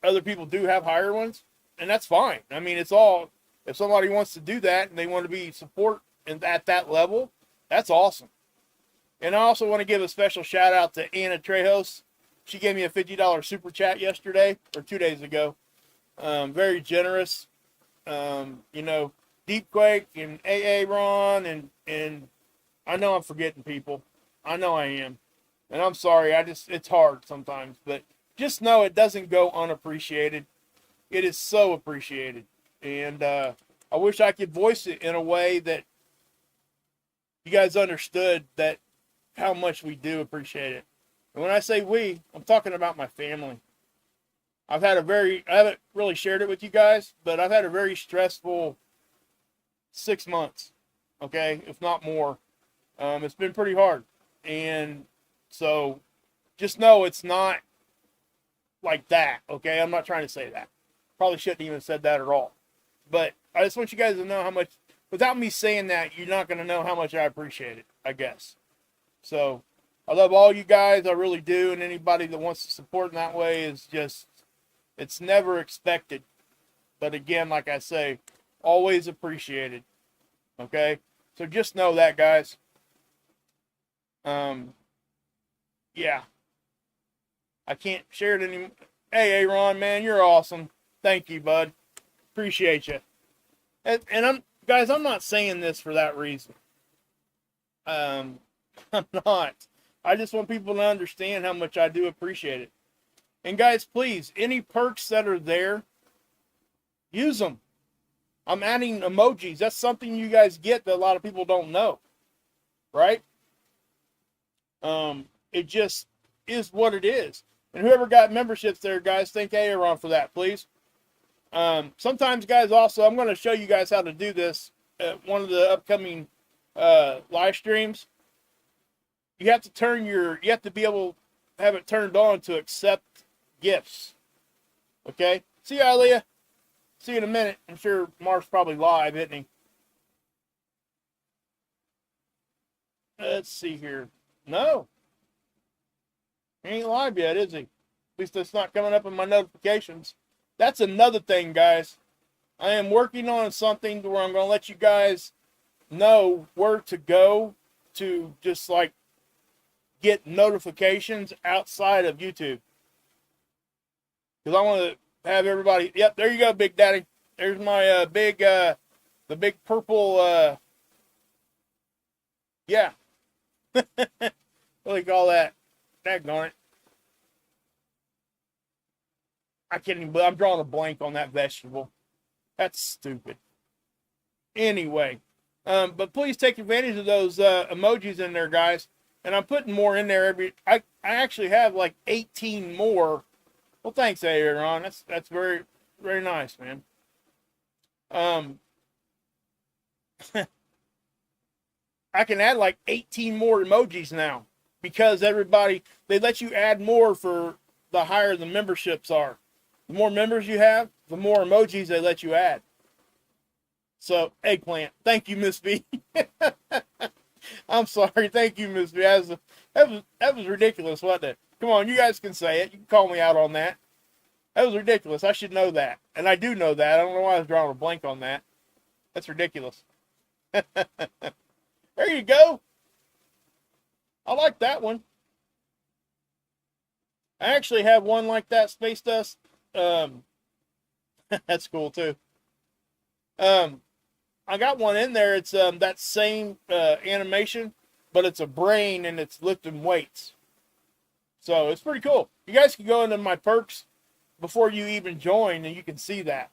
other people do have higher ones, and that's fine. I mean, it's all, if somebody wants to do that and they want to be support at that level, that's awesome. And I also want to give a special shout out to Anna Trejos. She gave me a $50 super chat yesterday or 2 days ago. Very generous. You know, Deepquake and AA Ron, and I know I'm forgetting people. I know I am. And I'm sorry. It's hard sometimes, but just know it doesn't go unappreciated. It is so appreciated. And I wish I could voice it in a way that you guys understood that how much we do appreciate it. And when I say we, I'm talking about my family. I haven't really shared it with you guys, but I've had a very stressful 6 months, okay, if not more. It's been pretty hard. And so just know it's not like that, okay? I'm not trying to say that. Probably shouldn't even have said that at all. But I just want you guys to know how much, without me saying that, you're not going to know how much I appreciate it, I guess. So I love all you guys, I really do, and anybody that wants to support in that way is just, it's never expected. But again, like I say, always appreciated. Okay? So just know that, guys. Yeah. I can't share it anymore. Hey, Aaron, man, you're awesome. Thank you, bud. Appreciate you. And I'm not saying this for that reason. I'm not. I just want people to understand how much I do appreciate it. And guys, please, any perks that are there, use them. I'm adding emojis. That's something you guys get that a lot of people don't know. Right? It just is what it is. And whoever got memberships there, guys, thank Aaron for that, please. Sometimes, guys, also, I'm going to show you guys how to do this at one of the upcoming live streams. You have to be able to have it turned on to accept gifts. Okay? See you, Aaliyah. See you in a minute. I'm sure Mark's probably live, isn't he? Let's see here. No. He ain't live yet, is he? At least it's not coming up in my notifications. That's another thing, guys. I am working on something where I'm going to let you guys know where to go to just like get notifications outside of YouTube. Because I want to have everybody, yep, there you go, Big Daddy. There's my the big purple, yeah. What do you call that? Daggone it. I can't even, I'm drawing a blank on that vegetable. That's stupid. Anyway, but please take advantage of those emojis in there, guys. And I'm putting more in there I actually have like 18 more. Well, thanks, Aaron. That's very, very nice, man. I can add like 18 more emojis now because they let you add more for the higher the memberships are. The more members you have, the more emojis they let you add. So, eggplant. Thank you, Miss B. I'm sorry. Thank you, Miss B. That was ridiculous, wasn't it? Come on, you guys can say it. You can call me out on that. That was ridiculous. I should know that. And I do know that. I don't know why I was drawing a blank on that. That's ridiculous. There you go. I like that one. I actually have one like that, Space Dust. That's cool too. I got one in there. It's that same animation, but it's a brain and it's lifting weights. So it's pretty cool. You guys can go into my perks before you even join, and you can see that.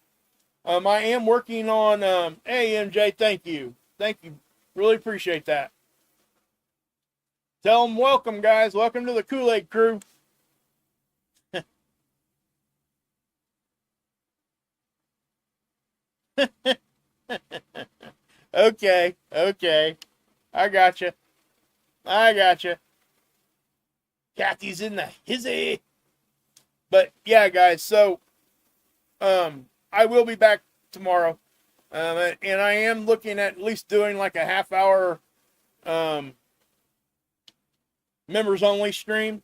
I am working on. Hey MJ, thank you. Really appreciate that. Tell them welcome, guys. Welcome to the Kool-Aid Krew. Okay, okay. I gotcha. I gotcha. Kathy's in the hizzy. But yeah, guys, so I will be back tomorrow. And I am looking at least doing like a half-hour members only stream.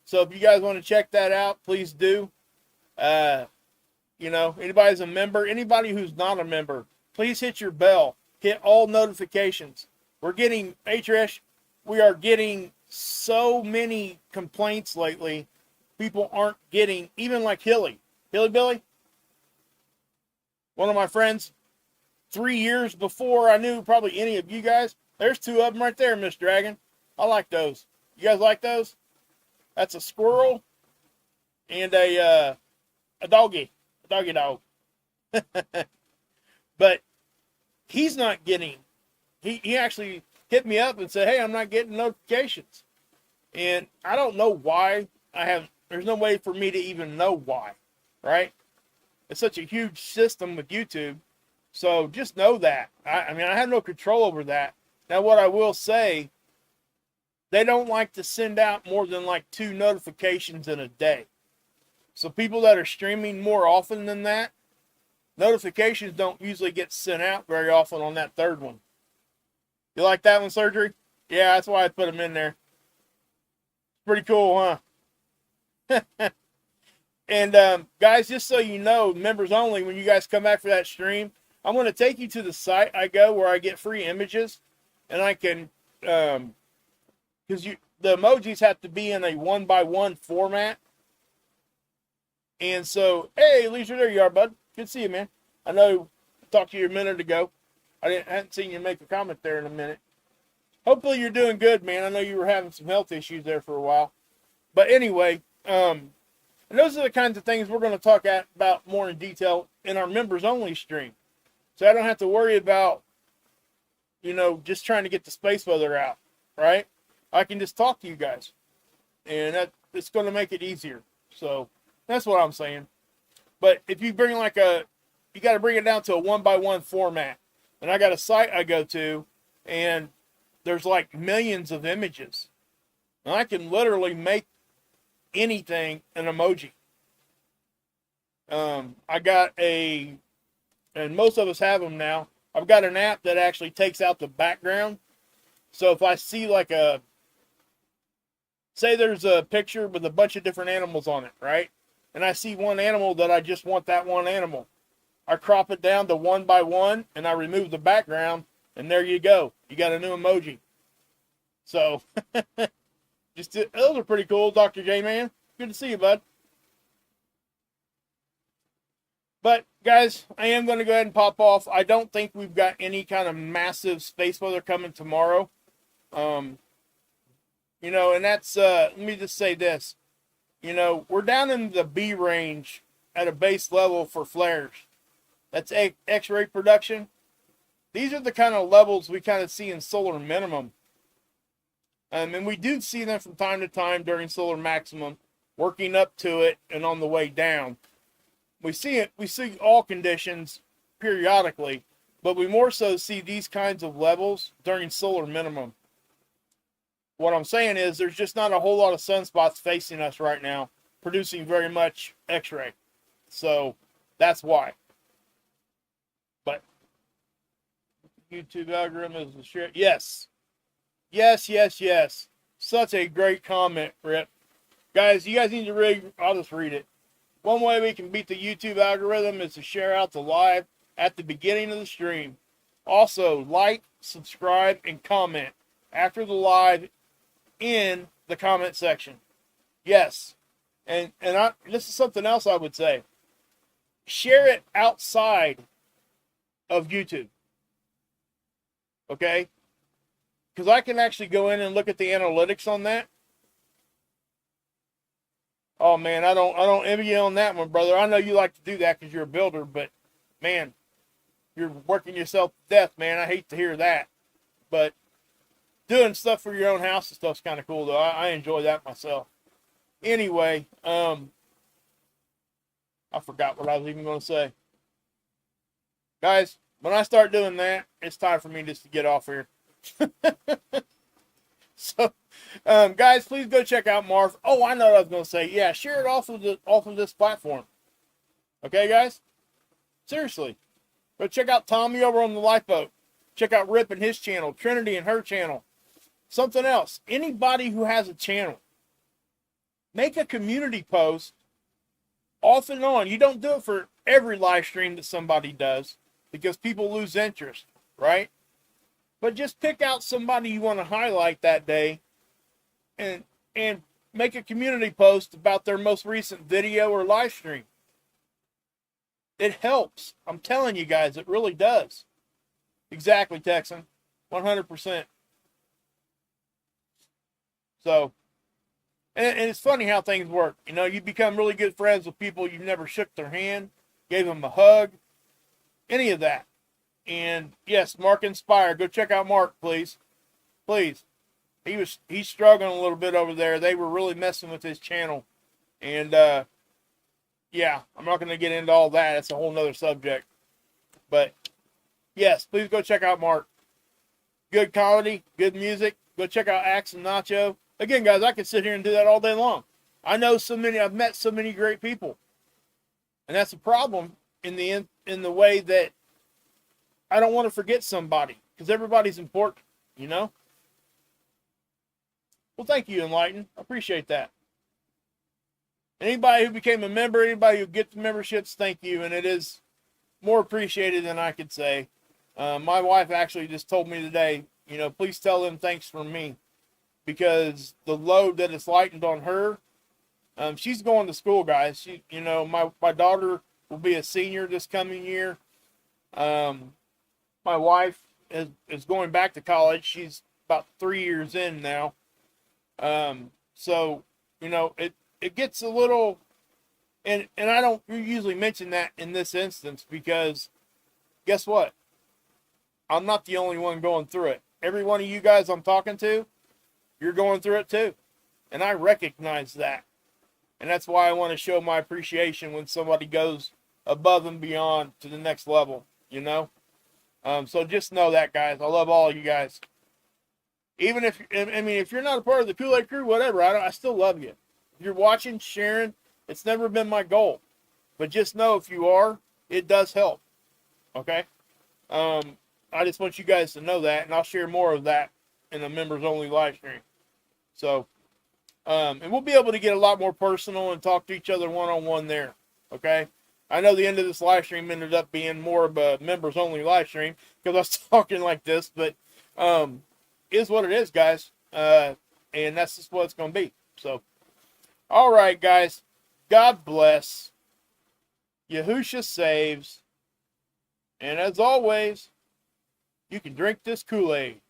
So if you guys want to check that out, please do. You know, anybody's a member, anybody who's not a member, please hit your bell. Hit all notifications. We're getting, HRS, we are getting so many complaints lately. People aren't getting, even like Hilly Billy, one of my friends, 3 years before I knew probably any of you guys. There's two of them right there, Miss Dragon. I like those. You guys like those? That's a squirrel and a doggy. A doggy dog. But he's not getting, he actually hit me up and said, hey, I'm not getting notifications. And I don't know why. There's no way for me to even know why, right? It's such a huge system with YouTube. So just know that. I mean, I have no control over that. Now, what I will say, they don't like to send out more than like 2 notifications in a day. So people that are streaming more often than that, notifications don't usually get sent out very often on that third one. You like that one, Surgery? Yeah, that's why I put them in there. Pretty cool, huh? And guys, just so you know, members only, when you guys come back for that stream, I'm going to take you to the site I go where I get free images. And I can, because the emojis have to be in a 1x1 format. And so, hey, Leisure, there you are, bud. Good to see you, man. I know I talked to you a minute ago. I hadn't seen you make a comment there in a minute. Hopefully you're doing good, man. I know you were having some health issues there for a while. But anyway, and those are the kinds of things we're going to talk about more in detail in our members-only stream. So I don't have to worry about, you know, just trying to get the space weather out, right? I can just talk to you guys. And it's going to make it easier. So that's what I'm saying. But if you bring you got to bring it down to a 1x1 format. And I got a site I go to, and there's like millions of images. And I can literally make anything an emoji. I got and most of us have them now. I've got an app that actually takes out the background. So if I see like say there's a picture with a bunch of different animals on it, right? And I see one animal that I just want that one animal. I crop it down to 1x1 and I remove the background, and there you go. You got a new emoji. So, those are pretty cool, Dr. J-Man. Good to see you, bud. But, guys, I am going to go ahead and pop off. I don't think we've got any kind of massive space weather coming tomorrow. You know, and that's, let me just say this. You know, we're down in the B range at a base level for flares. That's X-ray production. These are the kind of levels we kind of see in solar minimum. And we do see them from time to time during solar maximum, working up to it and on the way down. We see all conditions periodically, but we more so see these kinds of levels during solar minimum. What I'm saying is there's just not a whole lot of sunspots facing us right now, producing very much X-ray. So that's why. But YouTube algorithm is the shit. Yes. Yes. Such a great comment, Rip. Guys, you guys need to read. I'll just read it. One way we can beat the YouTube algorithm is to share out the live at the beginning of the stream. Also, like, subscribe, and comment after the live in the comment section. Yes. And this is something else I would say. Share it outside of YouTube. Okay? Because I can actually go in and look at the analytics on that. Oh man, I don't envy you on that one, brother. I know you like to do that because you're a builder, but man, you're working yourself to death, man. I hate to hear that. But doing stuff for your own house and stuff's kind of cool, though. I enjoy that myself. Anyway, I forgot what I was even going to say. Guys, When I start doing that, it's time for me just to get off here. So, guys, please go check out Marv. Oh, I know what I was going to say. Yeah, share it off of this platform. Okay, guys? Seriously. Go check out Tommy over on the Lifeboat. Check out Rip and his channel. Trinity and her channel. Something else. Anybody who has a channel, make a community post off and on. You don't do it for every live stream that somebody does because people lose interest, right? But just pick out somebody you want to highlight that day and make a community post about their most recent video or live stream. It helps. I'm telling you guys, it really does. Exactly, Texan. 100%. So, and it's funny how things work. You know, you become really good friends with people you've never shook their hand, gave them a hug, any of that. And yes, Mark Inspire. Go check out Mark, please. Please. He's struggling a little bit over there. They were really messing with his channel. And yeah, I'm not going to get into all that. That's a whole nother subject. But yes, please go check out Mark. Good comedy, good music. Go check out Axe and Nacho. Again, guys, I could sit here and do that all day long. I know so many, I've met so many great people. And that's a problem in the way that I don't want to forget somebody, because everybody's important, you know? Well, thank you, Enlighten. I appreciate that. Anybody who became a member, anybody who gets memberships, thank you. And it is more appreciated than I could say. My wife actually just told me today, you know, please tell them thanks from me, because the load that is lightened on her, she's going to school, guys. She, you know, my daughter will be a senior this coming year. My wife is going back to college. She's about 3 years in now. So, you know, it gets a little, and I don't usually mention that in this instance, because guess what? I'm not the only one going through it. Every one of you guys I'm talking to, you're going through it too. And I recognize that. And that's why I want to show my appreciation when somebody goes above and beyond to the next level, you know? So just know that, guys. I love all of you guys. Even if, I mean, if you're not a part of the Kool-Aid Krew, whatever, I still love you. If you're watching, sharing, it's never been my goal. But just know if you are, it does help. Okay? I just want you guys to know that, and I'll share more of that in a members-only live stream. So, and we'll be able to get a lot more personal and talk to each other one-on-one there. Okay? I know the end of this live stream ended up being more of a members-only live stream because I was talking like this, but is what it is, guys. And that's just what it's going to be. So, all right, guys. God bless. Yahusha saves. And as always, you can drink this Kool-Aid.